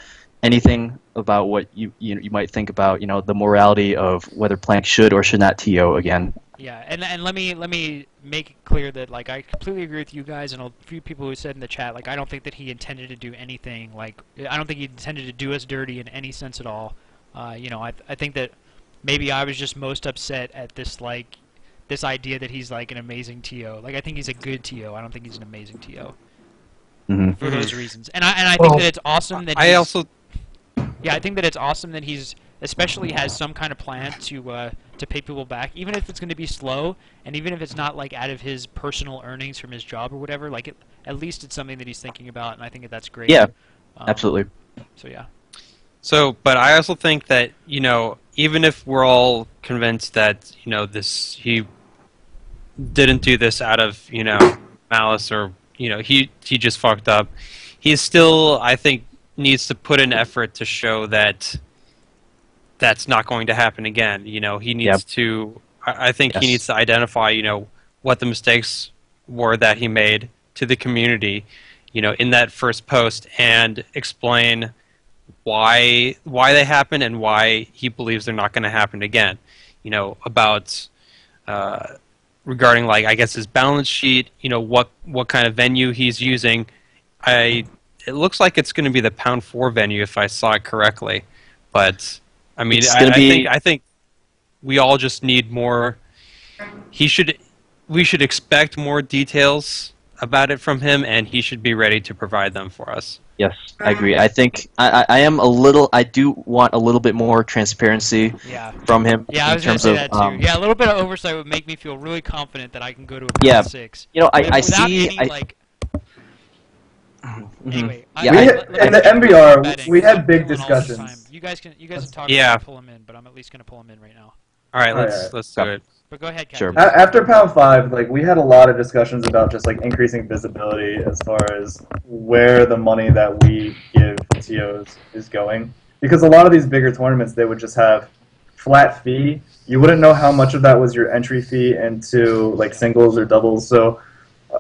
anything about what you might think about, you know, the morality of whether Plank should or should not TO again. Yeah, and let me make it clear that like I completely agree with you guys and a few people who said in the chat, like I don't think that he intended to do anything, like I don't think he intended to do us dirty in any sense at all. You know, I think that maybe I was just most upset at this like this idea that he's like an amazing TO. Like I think he's a good TO. I don't think he's an amazing TO. For those reasons. And I think that it's awesome that I think that it's awesome that he's especially has some kind of plan to pay people back, even if it's going to be slow, and even if it's not like out of his personal earnings from his job or whatever. Like at least it's something that he's thinking about, and I think that that's great. Yeah, absolutely. So yeah. So, but I also think that, you know, even if we're all convinced that, you know, he didn't do this out of, you know, malice, or, you know, he just fucked up, he still, I think, needs to put in effort to show that that's not going to happen again. You know, he needs to, I think he needs to identify, you know, what the mistakes were that he made to the community, you know, in that first post, and explain why they happened and why he believes they're not going to happen again. You know, about regarding, like, I guess his balance sheet, you know, what kind of venue he's using it looks like it's going to be the Pound 4 venue if I saw it correctly, but I mean, I think we all just need more. We should expect more details about it from him, and he should be ready to provide them for us. Yes, I agree. I think I do want a little bit more transparency from him. Yeah, I was going to say that too. Yeah, a little bit of oversight would make me feel really confident that I can go to a Pound 6. You know, Anyway, in the MBR, we had big discussions. You guys can talk about pull him in, but I'm at least going to pull him in right now. All right, let's do it. But go ahead, Captain. Sure. After Pound 5, like we had a lot of discussions about just like increasing visibility as far as where the money that we give TOs is going. Because a lot of these bigger tournaments, they would just have flat fee. You wouldn't know how much of that was your entry fee into like singles or doubles. So,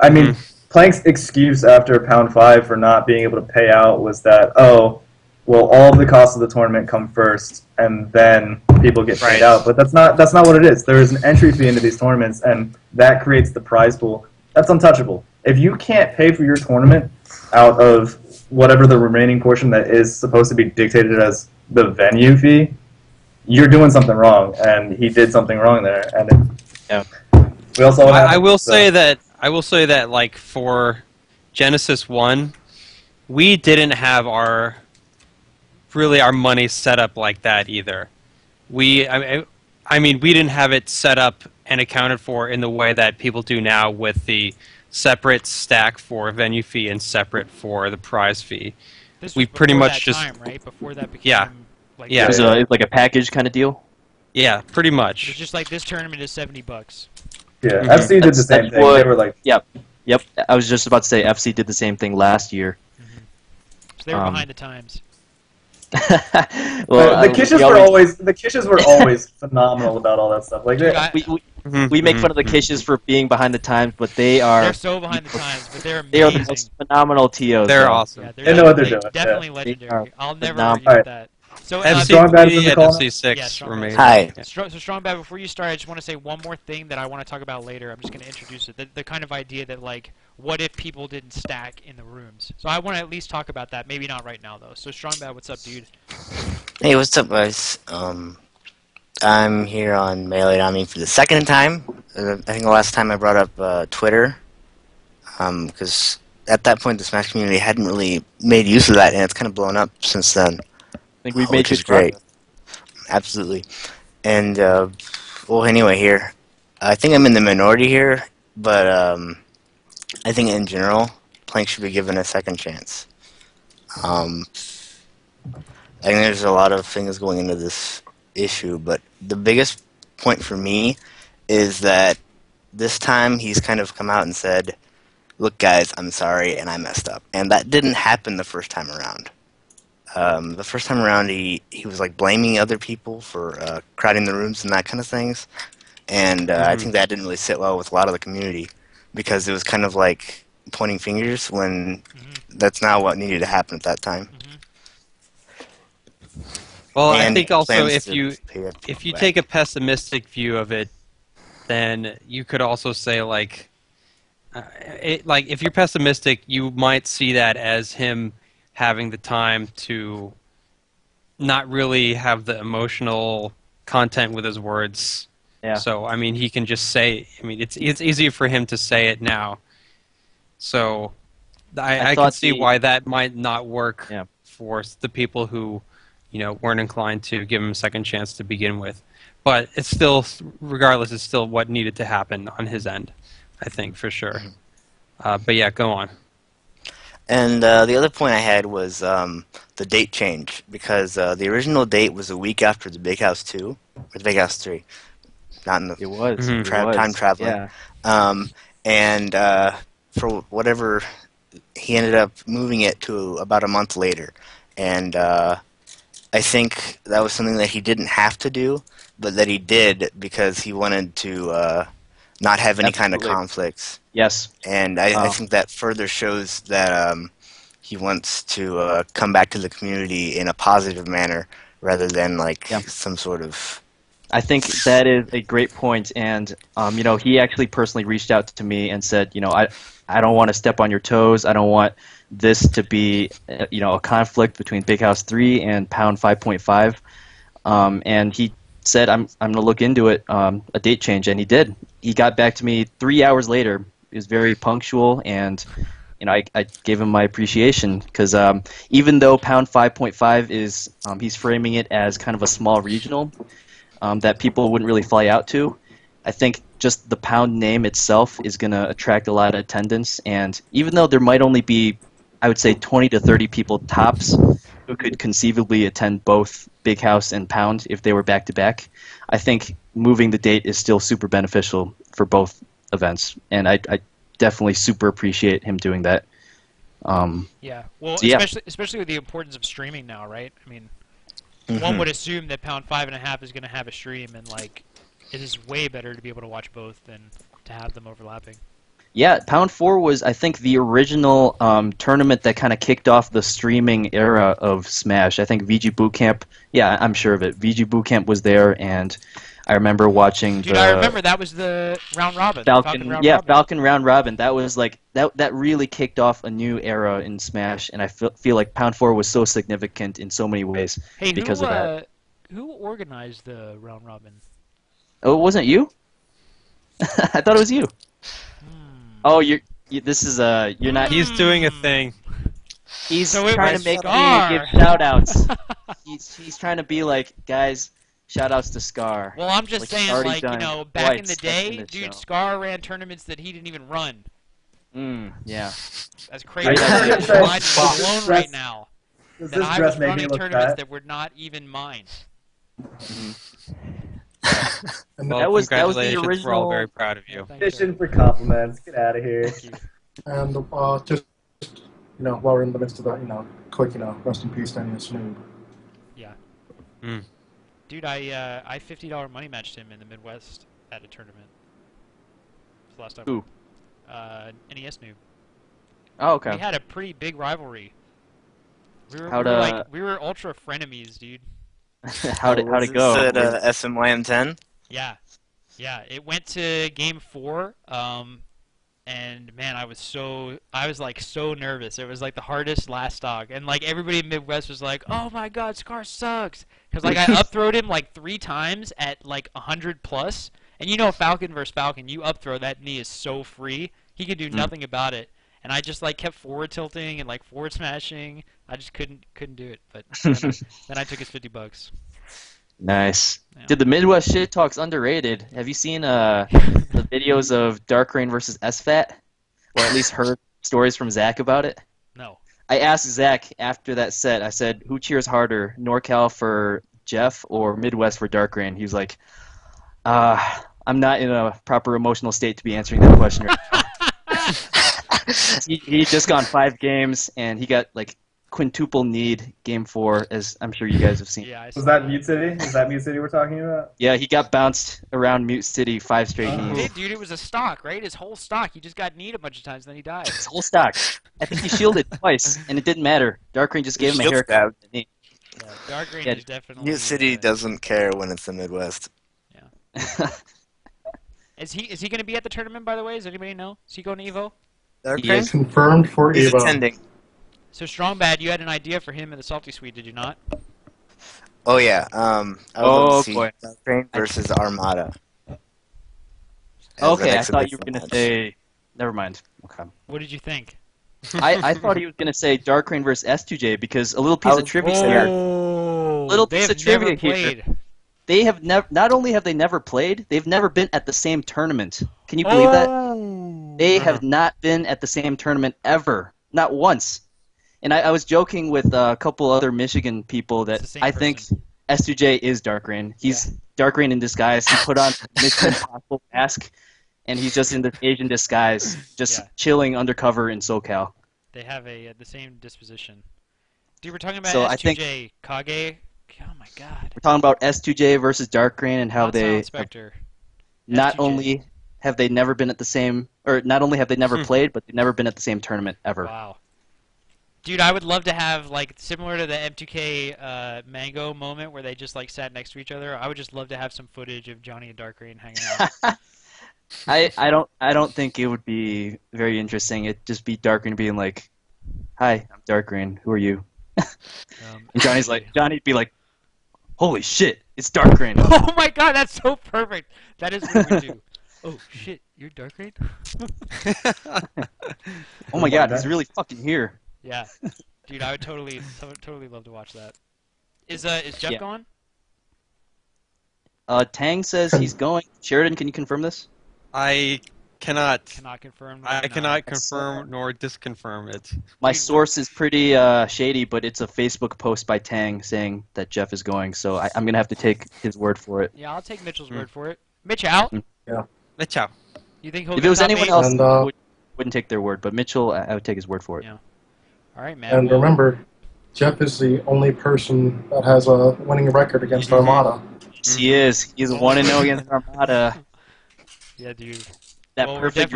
I mean, Plank's excuse after Pound 5 for not being able to pay out was that, oh, well, all of the costs of the tournament come first, and then people get paid out. But that's not what it is. There is an entry fee into these tournaments, and that creates the prize pool. That's untouchable. If you can't pay for your tournament out of whatever the remaining portion that is supposed to be dictated as the venue fee, you're doing something wrong, and he did something wrong there. And we also I will say that like for Genesis 1, we didn't have our money set up like that either. I mean, we didn't have it set up and accounted for in the way that people do now with the separate stack for venue fee and separate for the prize fee. We pretty much just right before that became like it was like a package kind of deal. Yeah, pretty much. It's just like this tournament is $70. Yeah, FC did the same thing. They were like, yep. I was just about to say FC did the same thing last year. So they were behind the times. Well, the Kishes were always phenomenal about all that stuff. Like we make fun of the Kishes for being behind the times, but they're so behind the times, but they're amazing. They are the most phenomenal TOs. They're awesome. Yeah, they know what they're doing. Definitely legendary. I'll never argue with that. So Strong Bad and FC6 remains. Hi. So Strong Bad, before you start, I just want to say one more thing that I want to talk about later. I'm just going to introduce it. The kind of idea that, like, what if people didn't stack in the rooms? So I want to at least talk about that. Maybe not right now, though. So Strong Bad, what's up, dude? Hey, what's up, guys? I'm here on Melee for the second time. I think the last time I brought up Twitter, because at that point the Smash community hadn't really made use of that, and it's kind of blown up since then. I think we've made good great. Absolutely. And, well, anyway, here. I think I'm in the minority here, but I think in general, Plank should be given a second chance. I think there's a lot of things going into this issue, but the biggest point for me is that this time he's kind of come out and said, look, guys, I'm sorry, and I messed up. And that didn't happen the first time around. The first time around, he was like blaming other people for crowding the rooms and that kind of things, and I think that didn't really sit well with a lot of the community because it was kind of like pointing fingers when that's not what needed to happen at that time. Well, I think also if you take a pessimistic view of it, then you could also say like if you're pessimistic, you might see that as him having the time to not really have the emotional content with his words. Yeah. So, I mean, he can just say, I mean, it's easier for him to say it now. So, I can see why that might not work for the people who, weren't inclined to give him a second chance to begin with. But it's still, regardless, it's still what needed to happen on his end, I think, for sure. But yeah, go on. And the other point I had was the date change, because the original date was a week after the Big House 2, or the Big House 3. Not in the time traveling. Yeah. And for whatever, he ended up moving it to about a month later. And I think that was something that he didn't have to do, but that he did because he wanted to not have any kind of conflicts. Yes. And I think that further shows that he wants to come back to the community in a positive manner rather than like some sort of I think that is a great point, and you know, he actually personally reached out to me and said, you know, I don't want to step on your toes. I don't want this to be, you know, a conflict between Big House 3 and Pound 5.5. And he said, I'm going to look into it, a date change, and he did. He got back to me 3 hours later. He was very punctual, and you know, I gave him my appreciation because even though Pound 5.5 is, he's framing it as kind of a small regional that people wouldn't really fly out to, I think just the Pound name itself is going to attract a lot of attendance. And even though there might only be, I would say, 20 to 30 people tops who could conceivably attend both Big House and Pound if they were back-to-back, I think moving the date is still super beneficial for both events. And I definitely super appreciate him doing that. Yeah, well, so yeah. especially with the importance of streaming now, right? I mean, one would assume that Pound 5.5 is going to have a stream, and like, it is way better to be able to watch both than to have them overlapping. Yeah, Pound 4 was, I think, the original tournament that kind of kicked off the streaming era of Smash. I think VG Bootcamp, yeah, I'm sure of it. VG Bootcamp was there, and I remember watching Dude, I remember that was the round robin. Falcon Robin. Falcon round robin. That was like that really kicked off a new era in Smash, and I feel like Pound 4 was so significant in so many ways because of that. Who organized the round robin? Oh, it wasn't you? I thought it was you. Oh, this is you're not. He's doing a thing. He's So it trying was to make Scar. me give shout outs. he's trying to be like, guys, shout outs to Scar. Well, I'm just Like, saying, already like, you done know, back in the twice in day, this dude, show. Scar ran tournaments that he didn't even run. Yeah. That's crazy. Great I'm idea. blown right now. Does That this I dress was make me running look tournaments fat? that were not even mine. And Well, That was the congratulations. We're all original- very proud of you. Thank you. Fishing for compliments. Get out of here. Thank you. And just, you know, while we're in the midst of that, you know, quick, you know, rest in peace, Danny and Snoob. Yeah. Mm. Dude, I $50 money matched him in the Midwest at a tournament. It's the last time. Who? NES Noob. Oh, okay. We had a pretty big rivalry. We were, How'd, we were like we were ultra frenemies, dude. how'd it go? Is it SMYM 10? Yeah, yeah. It went to game 4, and man, I was like so nervous. It was like the hardest last dog, and like everybody in Midwest was like, "Oh my God, Scar sucks," because like I upthrowed him like 3 times at like 100 plus, and you know Falcon versus Falcon, you upthrow that knee is so free, he could do nothing about it. And I just like kept forward tilting and like forward smashing. I just couldn't do it. But then I took his $50. Nice. Yeah. Dude, the Midwest shit talk's underrated. Have you seen the videos of Dark Rain versus SFAT? Or at least heard stories from Zach about it? No. I asked Zach after that set, I said, who cheers harder, NorCal for Jeff or Midwest for Dark Rain? He was like, I'm not in a proper emotional state to be answering that question right now. He just gone 5 games, and he got like quintuple need game 4, as I'm sure you guys have seen. Yeah. Was that Mute City? Is that Mute City we're talking about? Yeah, he got bounced around Mute City 5 straight He games. did, dude. It was a stock, right? His whole stock. He just got kneed a bunch of times, then he died. His whole stock. I think he shielded twice, and it didn't matter. Dark Rain just gave him a Shield haircut. Yeah, Dark Rain Yeah, is definitely. Mute City doesn't care when it's the Midwest. Is he going to be at the tournament? By the way, does anybody know? Is he going to Evo? Dark He Rain? is. Confirmed for He's Evo. attending. So Strong Bad, you had an idea for him in the Salty Suite, did you not? Oh yeah. I was Oh, going to see boy. Dark Rain versus Armada. As an Okay, I thought you were exhibition going to match. say... Never mind. Okay. What did you think? I thought he was going to say Dark Rain versus S2J, because a little piece of trivia here. Little they piece have of trivia never here. played. They have not only have they never played, they've never been at the same tournament. Can you believe that? They have not been at the same tournament ever. Not once. And I was joking with a couple other Michigan people that It's the same I think person. S2J is Dark Rain. He's Dark Rain in disguise. He put on Mission Impossible mask, and he's just in this Asian disguise, just Yeah. chilling undercover in SoCal. They have the same disposition. Dude, we're talking about So I S2J Kage. Oh my God. We're talking about S2J versus Dark Rain and how Not they Silent Spectre. not S2J. only have they never been at the same, or not only have they never played, but they've never been at the same tournament ever. Wow. Dude, I would love to have, like, similar to the M2K Mango moment where they just, like, sat next to each other. I would just love to have some footage of Johnny and Dark Rain hanging out. I don't think it would be very interesting. It'd just be Dark Rain being like, "Hi, I'm Dark Rain. Who are you?" And Johnny'd be like, "Holy shit, it's Dark Rain." Oh my god, that's so perfect. That is what we would do. Oh shit, you're Dark Rain? Oh my god, he's really fucking here. Yeah, dude, I would totally love to watch that. Is Jeff going? Tang says he's going. Sheridan, can you confirm this? I cannot. Cannot confirm. I cannot confirm nor disconfirm it. My source is pretty shady, but it's a Facebook post by Tang saying that Jeff is going, so I'm gonna have to take his word for it. Yeah, I'll take Mitchell's word for it. Mitch out? Yeah. Mitch out. You think he'll If it was top anyone 8? else, And, I wouldn't take their word, but Mitchell, I would take his word for it. Yeah. All right, man. And remember, Jeff is the only person that has a winning record against Armada. Yes, he is. He's 1-0 against Armada. Yeah, dude. That Well, we're perfect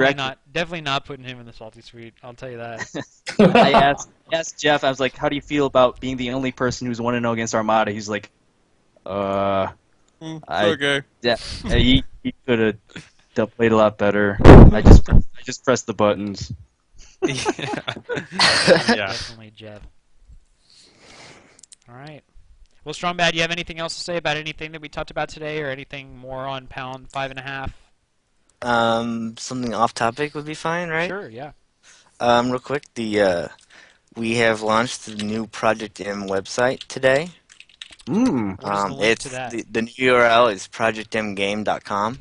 definitely not putting him in the salty suite. I'll tell you that. I asked Jeff, I was like, how do you feel about being the only person who's 1-0 against Armada? He's like, Okay. yeah, he could have played a lot better. I just pressed the buttons. Yeah. Definitely Jeff. All right. Well, Strong Bad, you have anything else to say about anything that we talked about today, or anything more on Pound 5.5? Something off topic would be fine, right? Sure, yeah. Real quick, we have launched the new Project M website today. What is the link to that? The new URL is projectmgame.com.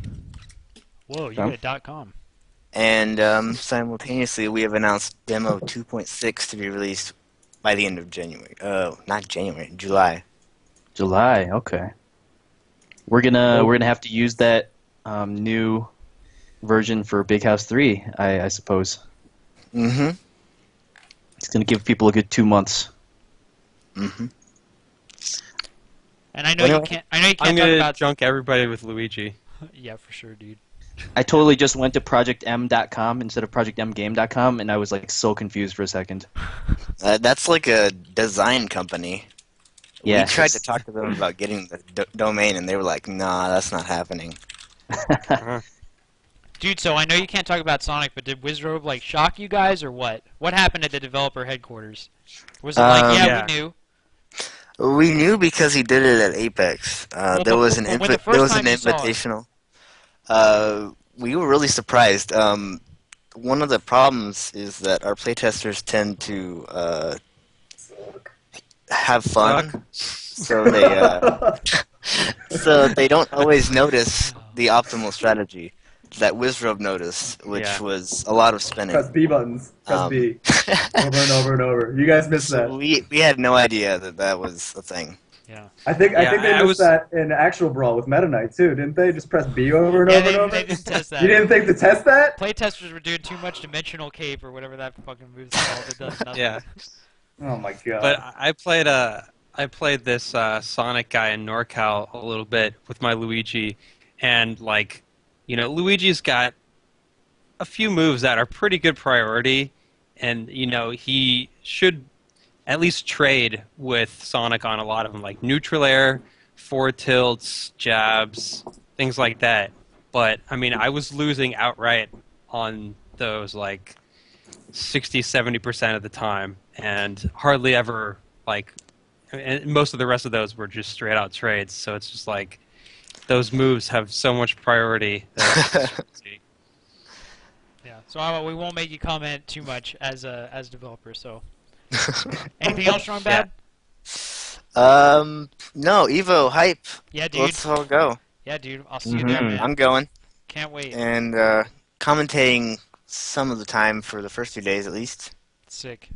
Whoa, you got a .com. And simultaneously, we have announced demo 2.6 to be released by the end of January. Oh, not January, July. July, okay. We're gonna have to use that new version for Big House 3, I suppose. Mm-hmm. It's gonna give people a good 2 months. Mm-hmm. And I know you can't. I'm talk gonna about. junk everybody with Luigi. Yeah, for sure, dude. I totally just went to projectm.com instead of projectmgame.com, and I was like so confused for a second. That's like a design company. Yeah. We tried to talk to them about getting the domain, and they were like, "Nah, that's not happening." Dude, so I know you can't talk about Sonic, but did Wizrobe like shock you guys or what? What happened at the developer headquarters? Was it like, yeah. we knew? We knew because he did it at Apex. There was an invitational. We were really surprised. One of the problems is that our playtesters tend to have fun, so they don't always notice the optimal strategy that Wizrobe noticed, which was a lot of spinning. Press B buttons. Press B. Over and over and over. You guys missed that. We had no idea that was a thing. Yeah. I think they missed that in actual Brawl with Meta Knight too, didn't they? Just press B over and over and over. They didn't test that. You didn't think to test that? Playtesters were doing too much dimensional cape or whatever that fucking move's called. It does nothing. Yeah. Oh my god. But I played this Sonic guy in NorCal a little bit with my Luigi, and like, you know, Luigi's got a few moves that are pretty good priority, and you know he should at least trade with Sonic on a lot of them, like neutral air, forward tilts, jabs, things like that. But I mean, I was losing outright on those like 60-70% of the time, and hardly ever like. And most of the rest of those were just straight out trades. So it's just like those moves have so much priority. Yeah. So we won't make you comment too much as developers. So. Anything else, Strong Bad? No, Evo hype. Yeah, dude. Let's all go. Yeah, dude. I'll see you there, man. I'm going. Can't wait. And commentating some of the time for the first 2 days at least. Sick.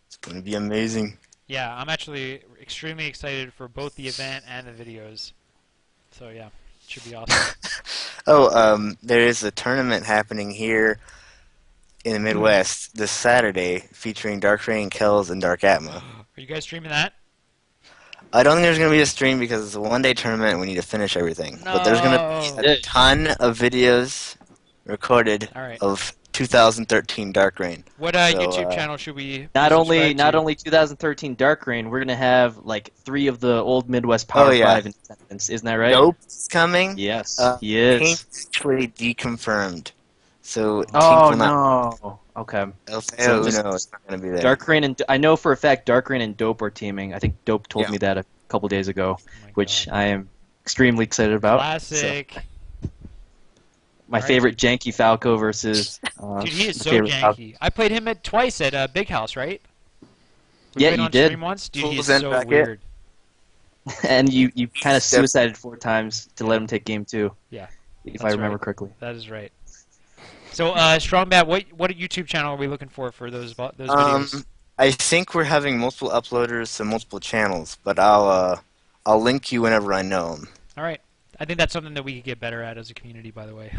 It's going to be amazing. Yeah, I'm actually extremely excited for both the event and the videos. So yeah, it should be awesome. There is a tournament happening here in the Midwest this Saturday featuring Dark Rain, Kells, and Dark Atma. Are you guys streaming that? I don't think there's going to be a stream because it's a one-day tournament and we need to finish everything. No. But there's going to be a ton of videos recorded of 2013 Dark Reign. What So, YouTube channel should we Not subscribe to? only 2013 Dark Reign, we're gonna have like 3 of the old Midwest Power 5 in attendance. Isn't that right? Dope's coming. Yes, Uh, he is. Taint's actually deconfirmed. So Taint Oh will not. no. Okay. So So just- no, it's not going to be there. Dark Reign and I know for a fact Dark Reign and Dope are teaming. I think Dope told Yeah. me that a couple days ago, Oh my which God. I am extremely excited about. Classic. My Alright. favorite janky Falco versus. Dude, he is my so favorite Falco. janky. I played him twice at Big House, right? We Yeah, played you on did. Stream once. Dude, he's Fools and so bracket. weird. And you kind of Step- suicided 4 times to let him take game 2. Yeah, If that's I remember right. correctly. That is right. So, Strong Bat, what YouTube channel are we looking for those videos? I think we're having multiple uploaders to multiple channels, but I'll link you whenever I know them. All right. I think that's something that we could get better at as a community, by the way.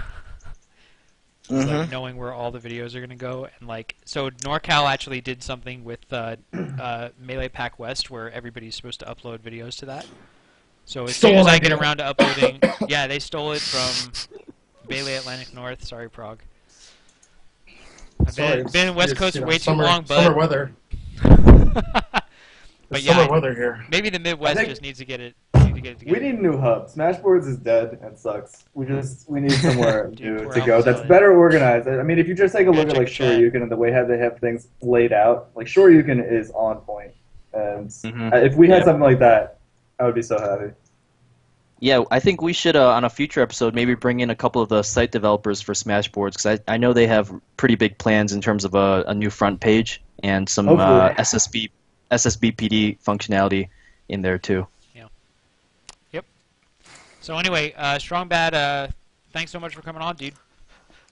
Mhm. Like knowing where all the videos are going to go. And like, so NorCal actually did something with Melee Pack West where everybody's supposed to upload videos to that. So as soon as I get around to uploading, yeah, they stole it from Melee Atlantic North. Sorry, Prague. I've been in West Coast way too long, Summer but weather. but Summer yeah, weather here. maybe the Midwest think- just needs to get it. Together. We need a new hub. Smashboards is dead and sucks. We need somewhere Dude, new poor to go Alpha's that's on it. better organized. I mean, if you just take a look at check like the chat. Shoryuken and the way how they have things laid out, like Shoryuken is on point. And if we had Yeah. something like that, I would be so happy. Yeah, I think we should, on a future episode, maybe bring in a couple of the site developers for Smashboards, because I know they have pretty big plans in terms of a new front page and some Hopefully. SSBPD functionality in there too. So anyway, Strong Bad, thanks so much for coming on, dude.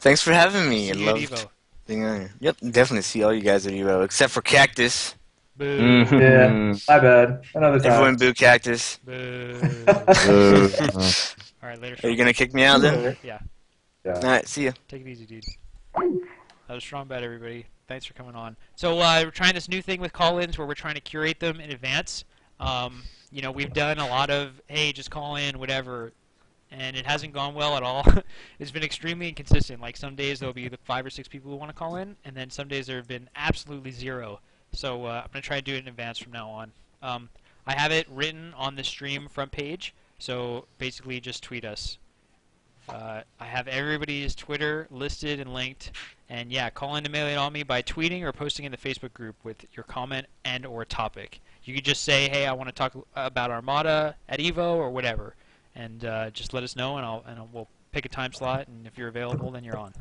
Thanks for having me. See I you at loved Evo. being on here. Yep, definitely see all you guys at Evo, except for Cactus. Boo. Yeah, my bad. Another time. Everyone boo Cactus. Boo. All right, later. Are you Strong gonna kick me out then? Yeah. Yeah. Alright, see ya. Take it easy, dude. That was Strong Bad, everybody. Thanks for coming on. So we're trying this new thing with call-ins where we're trying to curate them in advance. You know, we've done a lot of, hey, just call in, whatever, and it hasn't gone well at all. It's been extremely inconsistent. Like some days there'll be 5 or 6 people who want to call in, and then some days there have been absolutely 0. So I'm going to try to do it in advance from now on. I have it written on the stream front page, so basically just tweet us. I have everybody's Twitter listed and linked, and yeah, call in to Melee on me by tweeting or posting in the Facebook group with your comment and or topic. You could just say, hey, I want to talk about Armada at Evo or whatever, and just let us know, and we'll pick a time slot, and if you're available, then you're on.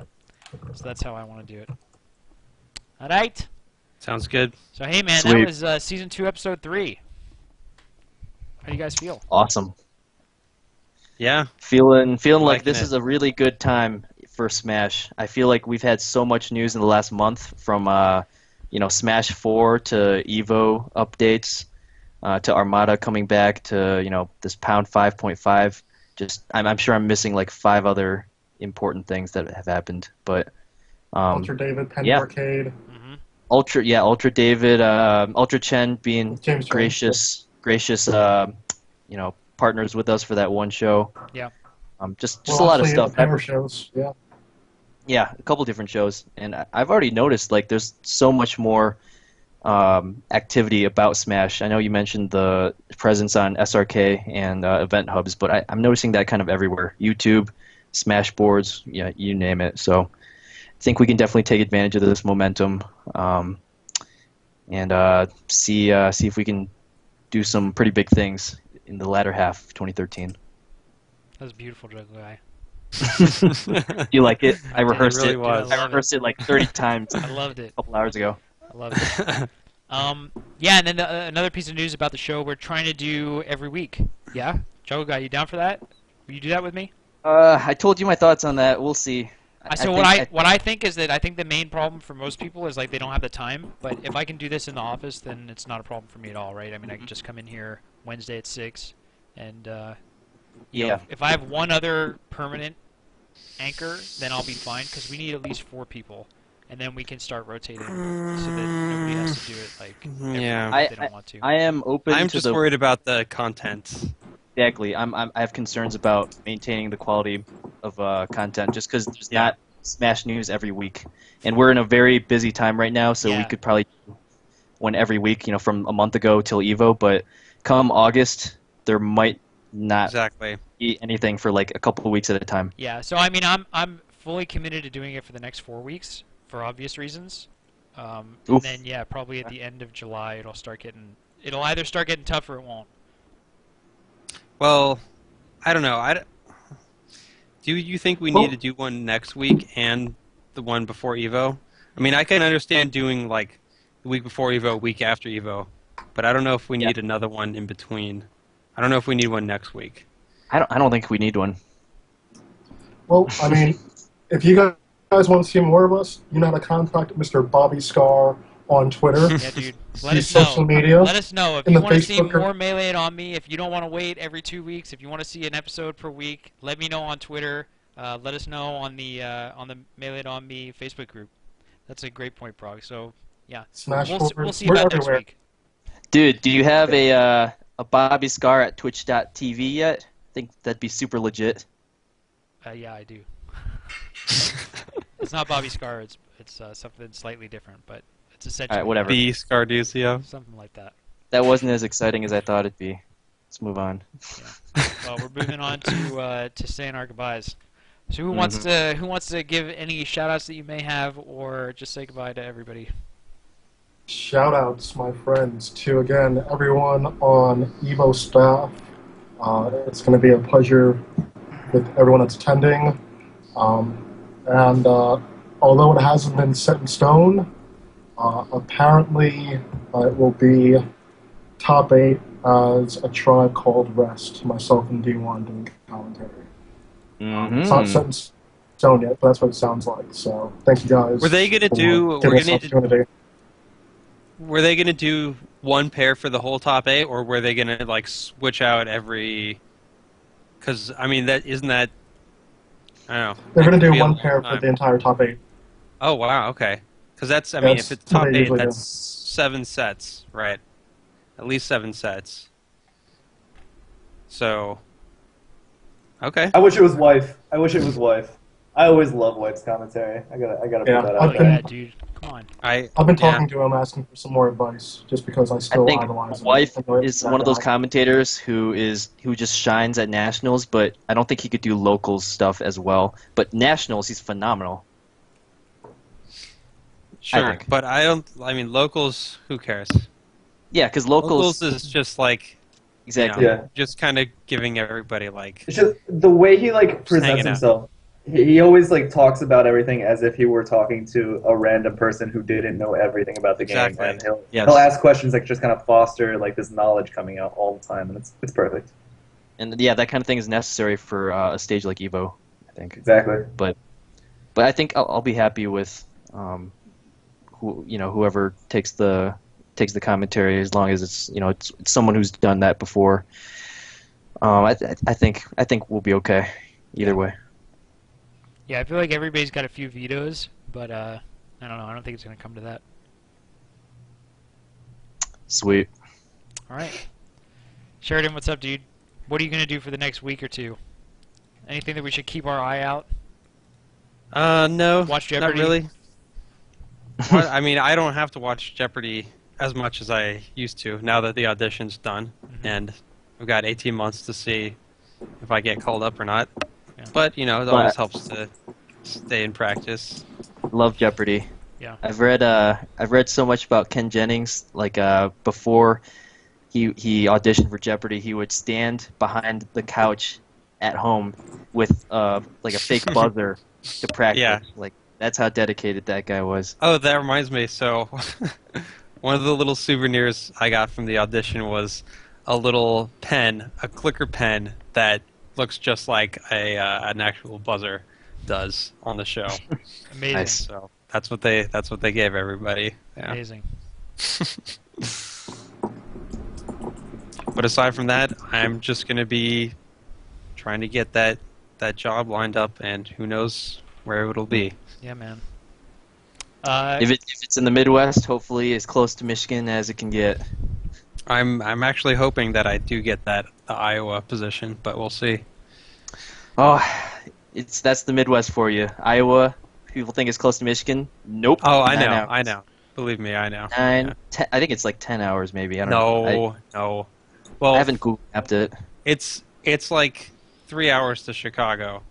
So that's how I want to do it. All right. Sounds good. So hey, man, Sweet. that was season 2, episode 3. How do you guys feel? Awesome. Yeah. Feeling like Liking this it. is a really good time for Smash. I feel like we've had so much news in the last month from Smash 4 to Evo updates to Armada coming back to this Pound 5.5. Just I'm sure I'm missing like 5 other important things that have happened, but Ultra David, Penny yeah. Arcade. Mm-hmm. Ultra David, Ultra Chen being James gracious, partners with us for that one show. Yeah. Just a lot of stuff. Hammer shows. Yeah. Yeah, a couple different shows, and I've already noticed like there's so much more activity about Smash. I know you mentioned the presence on SRK and EventHubs, but I'm noticing that kind of everywhere. YouTube, Smash boards, yeah, you name it. So I think we can definitely take advantage of this momentum and see if we can do some pretty big things in the latter half of 2013. That was beautiful, Juggle Guy. You like it? I did, it rehearsed really it. was. I rehearsed it like 30 times I loved it. a couple hours ago. I love it. Yeah, and then another piece of news about the show we're trying to do every week. Yeah? Juggle Guy, you down for that? Will you do that with me? I told you my thoughts on that. We'll see. So what I think is that I think the main problem for most people is like they don't have the time. But if I can do this in the office, then it's not a problem for me at all, right? I mean, I can just come in here Wednesday at 6, and you know, if I have one other permanent anchor, then I'll be fine because we need at least 4 people, and then we can start rotating so that nobody has to do it like every Yeah. week if they don't want to. I am open I'm to just the worried about the content. exactly. I have concerns about maintaining the quality of content just because there's not Smash News every week, and we're in a very busy time right now, so we Yeah. could probably do one every week, from a month ago till Evo. But come August, there might not Exactly. be anything for like a couple of weeks at a time. Yeah, so I mean, I'm fully committed to doing it for the next 4 weeks for obvious reasons. And Oof. then yeah, probably at the end of July it'll either start getting tough or it won't. Well, I don't know. Do you think we need to do one next week and the one before Evo? I mean, I can understand doing like the week before Evo, week after Evo, but I don't know if we need another one in between. I don't know if we need one next week. I don't think we need one. Well, I mean, if you guys want to see more of us, you know how to contact Mr. Bobby Scar on Twitter. Yeah, dude. Let Use us know. social media. Let us know if in you the want to see Facebook group. more Melee on me. If you don't want to wait every 2 weeks, if you want to see an episode per week, let me know on Twitter. Let us know on the Melee on Me Facebook group. That's a great point, Prog. So yeah, Smash we'll forward. see We're about next everywhere. week. Dude, do you have a Bobby Scar at Twitch.tv yet? I think that'd be super legit. Yeah, I do. It's not Bobby Scar. It's something slightly different, but it's essentially Alright, whatever. B. Scarduzio. something like that. That wasn't as exciting as I thought it'd be. Let's move on. Well, we're moving on to saying our goodbyes. So who wants to give any shout-outs that you may have, or just say goodbye to everybody? Shout-outs, my friends, to, again, everyone on Evo staff. It's going to be a pleasure with everyone that's attending. And although it hasn't been set in stone, apparently it will be top 8 as a tribe called Rest, myself and D1 doing commentary. It's not set in stone yet, but that's what it sounds like. So thank you guys. Were they gonna for do? giving us the opportunity. Were they gonna do one pair for the whole top 8, or were they gonna like switch out every? Because I mean, isn't that? I don't know. They're going to That could do be a one long pair for time. the entire top 8. Oh wow, okay. Because that's, I mean, That's if it's what top they 8, usually that's do. 7 sets, right? At least 7 sets. So, okay. I wish it was wife. I wish it was wife. I always love wife's commentary. I gotta Yeah, put that I've out been- there. Yeah, dude. Come on. I've been talking to him, asking for some more advice, just because I I still think idolize him. Wife I know is it's one of those bad. commentators who just shines at nationals, but I don't think he could do locals stuff as well. But nationals, he's phenomenal. Sure, think. but I mean, locals, who cares? Yeah, because locals, Locals is just like, exactly. you know, Yeah. just kind of giving everybody like, It's just the way he like presents hanging out. himself. He always like talks about everything as if he were talking to a random person who didn't know everything about the Exactly. game, and Yes. he'll ask questions that just kind of foster like this knowledge coming out all the time, and it's perfect. And yeah, that kind of thing is necessary for a stage like Evo, I think. Exactly. But I think I'll be happy with whoever takes the commentary, as long as it's someone who's done that before. I think we'll be okay either way. Yeah, I feel like everybody's got a few vetoes, but I don't know. I don't think it's gonna come to that. Sweet. All right, Sheridan, what's up, dude? What are you gonna do for the next week or two? Anything that we should keep our eye out? no, Watch Jeopardy? not really. I mean, I don't have to watch Jeopardy as much as I used to now that the audition's done, and I've got 18 months to see if I get called up or not. Yeah. But it always helps to stay in practice. Love Jeopardy. Yeah. I've read so much about Ken Jennings. Like before he auditioned for Jeopardy, he would stand behind the couch at home with like a fake buzzer to practice. Yeah. Like that's how dedicated that guy was. Oh, that reminds me. So, one of the little souvenirs I got from the audition was a little pen, a clicker pen that looks just like an actual buzzer does on the show. Amazing. Nice. So that's what they gave everybody. Yeah. Amazing. But aside from that, I'm just gonna be trying to get that job lined up, and who knows where it'll be. Yeah, man. If it's in the Midwest, hopefully as close to Michigan as it can get. I'm actually hoping that I do get the Iowa position, but we'll see. Oh, that's the Midwest for you. Iowa, people think is close to Michigan. Nope. Oh, I 9 know, hours. I know. Believe me, I know. 9, Yeah. 10, I think it's like 10 hours maybe. I don't know. No. Well, I haven't Google mapped it. it's like 3 hours to Chicago.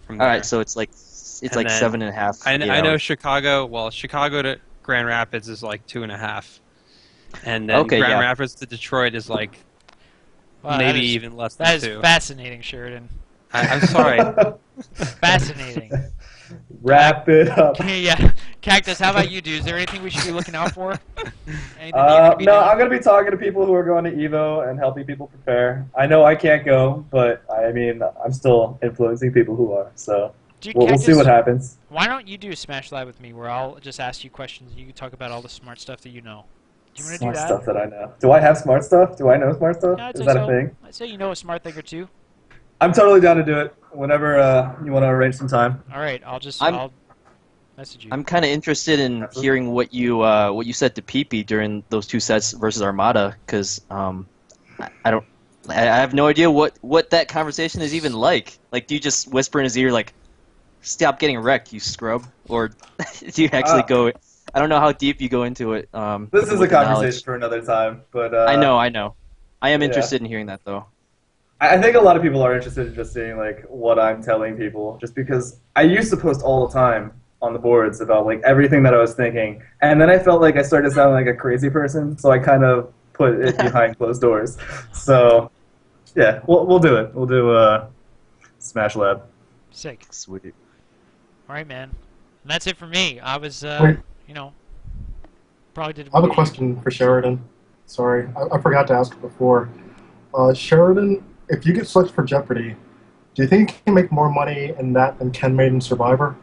From there. All right, so it's like And like then 7.5. I 8 know hours. Chicago. Well, Chicago to Grand Rapids is like 2.5, and then Okay, Grand yeah. Rapids to Detroit is like Wow, maybe that is- even less than That is 2. fascinating, Sheridan. I'm sorry. Fascinating. Wrap it up. Yeah. Cactus, how about you, dude? Is there anything we should be looking out for? Anything that you're gonna be No, doing? I'm going to be talking to people who are going to Evo and helping people prepare. I know I can't go, but I mean, I'm still influencing people who are. So Dude, we'll see Cactus, what happens. Why don't you do a Smash Lab with me where I'll just ask you questions and you can talk about all the smart stuff that you know? Do you want to do Smart that? stuff that I know. Do I have smart stuff? Do I know smart stuff? Yeah, I'd Is say that so. a thing? I'd say you know a smart thing or two. I'm totally down to do it. Whenever you want to arrange some time. All right, I'll message you. I'm kind of interested in hearing what you said to Pee-Pee during those 2 sets versus Armada, because I have no idea what that conversation is even like. Like, do you just whisper in his ear like, "Stop getting wrecked, you scrub," or do you actually go? I don't know how deep you go into it. This is with a the knowledge. conversation for another time, but I know. I am yeah. interested in hearing that though. I think a lot of people are interested in just seeing like what I'm telling people, just because I used to post all the time on the boards about like everything that I was thinking, and then I felt like I started sounding like a crazy person, so I kind of put it behind closed doors. So yeah, we'll do it. We'll do Smash Lab. Sick. Sweet. All right, man. And that's it for me. I was, Wait. probably did. I have a question for Sheridan. Sorry, I forgot to ask it before. Sheridan, if you get selected for Jeopardy, do you think you can make more money in that than Ken made in Survivor?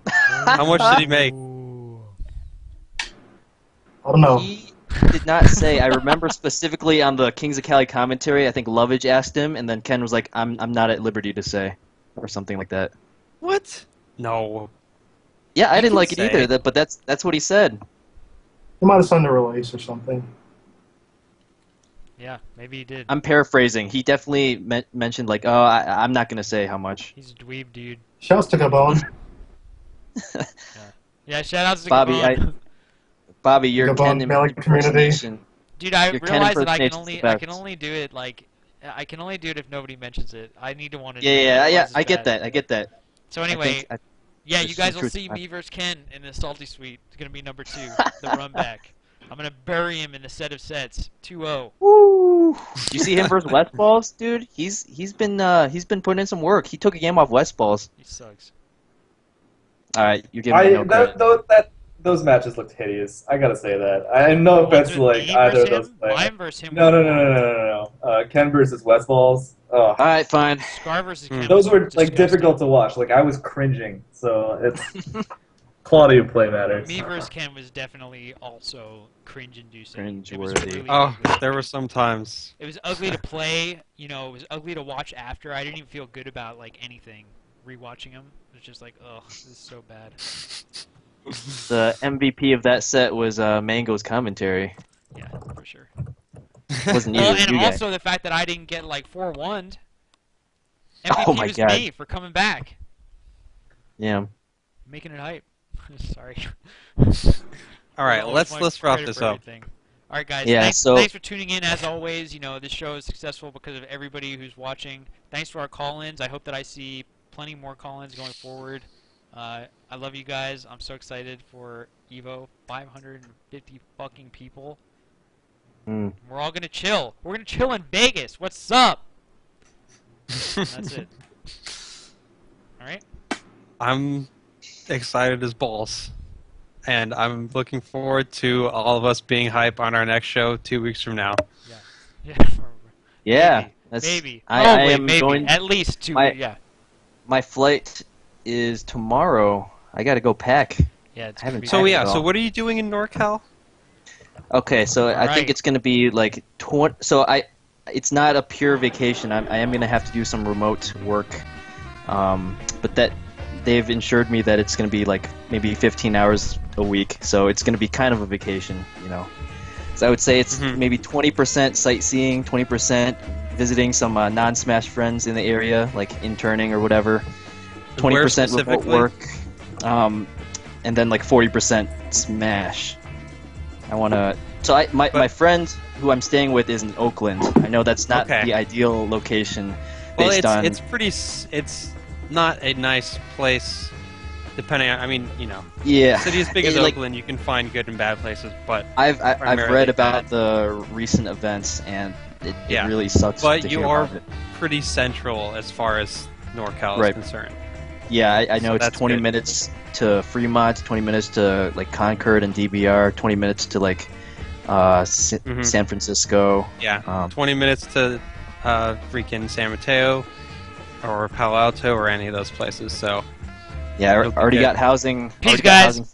How much did he make? Ooh. I don't know. He did not say. I remember specifically on the Kings of Cali commentary. I think Lovage asked him, and then Ken was like, "I'm not at liberty to say," or something like that. What? No. Yeah, I You didn't can like it say. either. But that's what he said. He might have signed a release or something. Yeah, maybe he did. I'm paraphrasing. He definitely mentioned like, "Oh, I'm not gonna say how much." He's a dweeb, dude. Shouts to Gabon. Yeah, shoutouts to Bobby, Gabon. Bobby, your Gabon Ken Malik community. impersonation. Dude, I Your Ken realize that I can impersonation's the best. only do it like I can only do it if nobody mentions it. I need to want to. Yeah. I get that. I get that. So anyway, yeah, you there's guys some will truth see to that. me versus Ken in the Salty Suite. It's gonna be number 2, the run back. I'm gonna bury him in a set of sets, 2-0. Woo! You see him versus West Balls, dude? He's been putting in some work. He took a game off West Balls. He sucks. All right, you're giving me no credit. Those matches looked hideous. I gotta say that. I no offense What's to with like me either versus of those him? players. Mine versus him. No. Ken versus West Balls. Oh, All right, fine. Scar versus Ken. those was were like disgusting. difficult to watch. Like I was cringing. So it's quality of play matters. Me versus Ken was definitely also cringe-inducing. It was Cringe-worthy. really Oh, ugly. there were some times. It was ugly to play. It was ugly to watch after. I didn't even feel good about like anything. Rewatching him, it was just like, ugh, this is so bad. The MVP of that set was Mango's commentary. Yeah, for sure. Wasn't you, Well, and you guys. also the fact that I didn't get like 4-1'd. MVP Oh my was God. me for coming back, Yeah. making it hype. Sorry. All right, Always let's want wrap credit this for up. everything. All right, guys. Yeah, thanks for tuning in. As always, this show is successful because of everybody who's watching. Thanks to our call-ins. I hope that I see plenty more call-ins going forward. I love you guys. I'm so excited for Evo. 550 fucking people. Mm. We're all gonna chill. We're gonna chill in Vegas. What's up? That's it. All right. I'm excited as balls. And I'm looking forward to all of us being hype on our next show 2 weeks from now. Yeah. Yeah. Maybe. That's, Maybe. I wait, am maybe. going. At least 2 my- Yeah. My flight is tomorrow. I gotta go pack. Yeah. It's I haven't gonna be So Packed yeah, at so all. what are you doing in NorCal? Okay, so I Right. think it's gonna be like 20. So it's not a pure vacation. I am gonna have to do some remote work, but that they've assured me that it's gonna be like maybe 15 hours a week. So it's gonna be kind of a vacation, So I would say it's maybe 20% sightseeing, 20% visiting some non-Smash friends in the area, like interning or whatever. Where 20% remote specifically? work. and then like 40% Smash. I want to. So my friend who I'm staying with is in Oakland. I know that's not the ideal location. Well, Based it's not a nice place. Depending on, I mean, you know, city as big as Oakland, you can find good and bad places. But I've read about the recent events, and it really sucks. But to you hear are about it. pretty central as far as NorCal is concerned. Yeah, I know So it's 20 minutes to Fremont, 20 minutes to like Concord and DBR, 20 minutes to like San Francisco. Yeah, 20 minutes to freaking San Mateo or Palo Alto or any of those places. So yeah, I already got housing. Peace, guys. From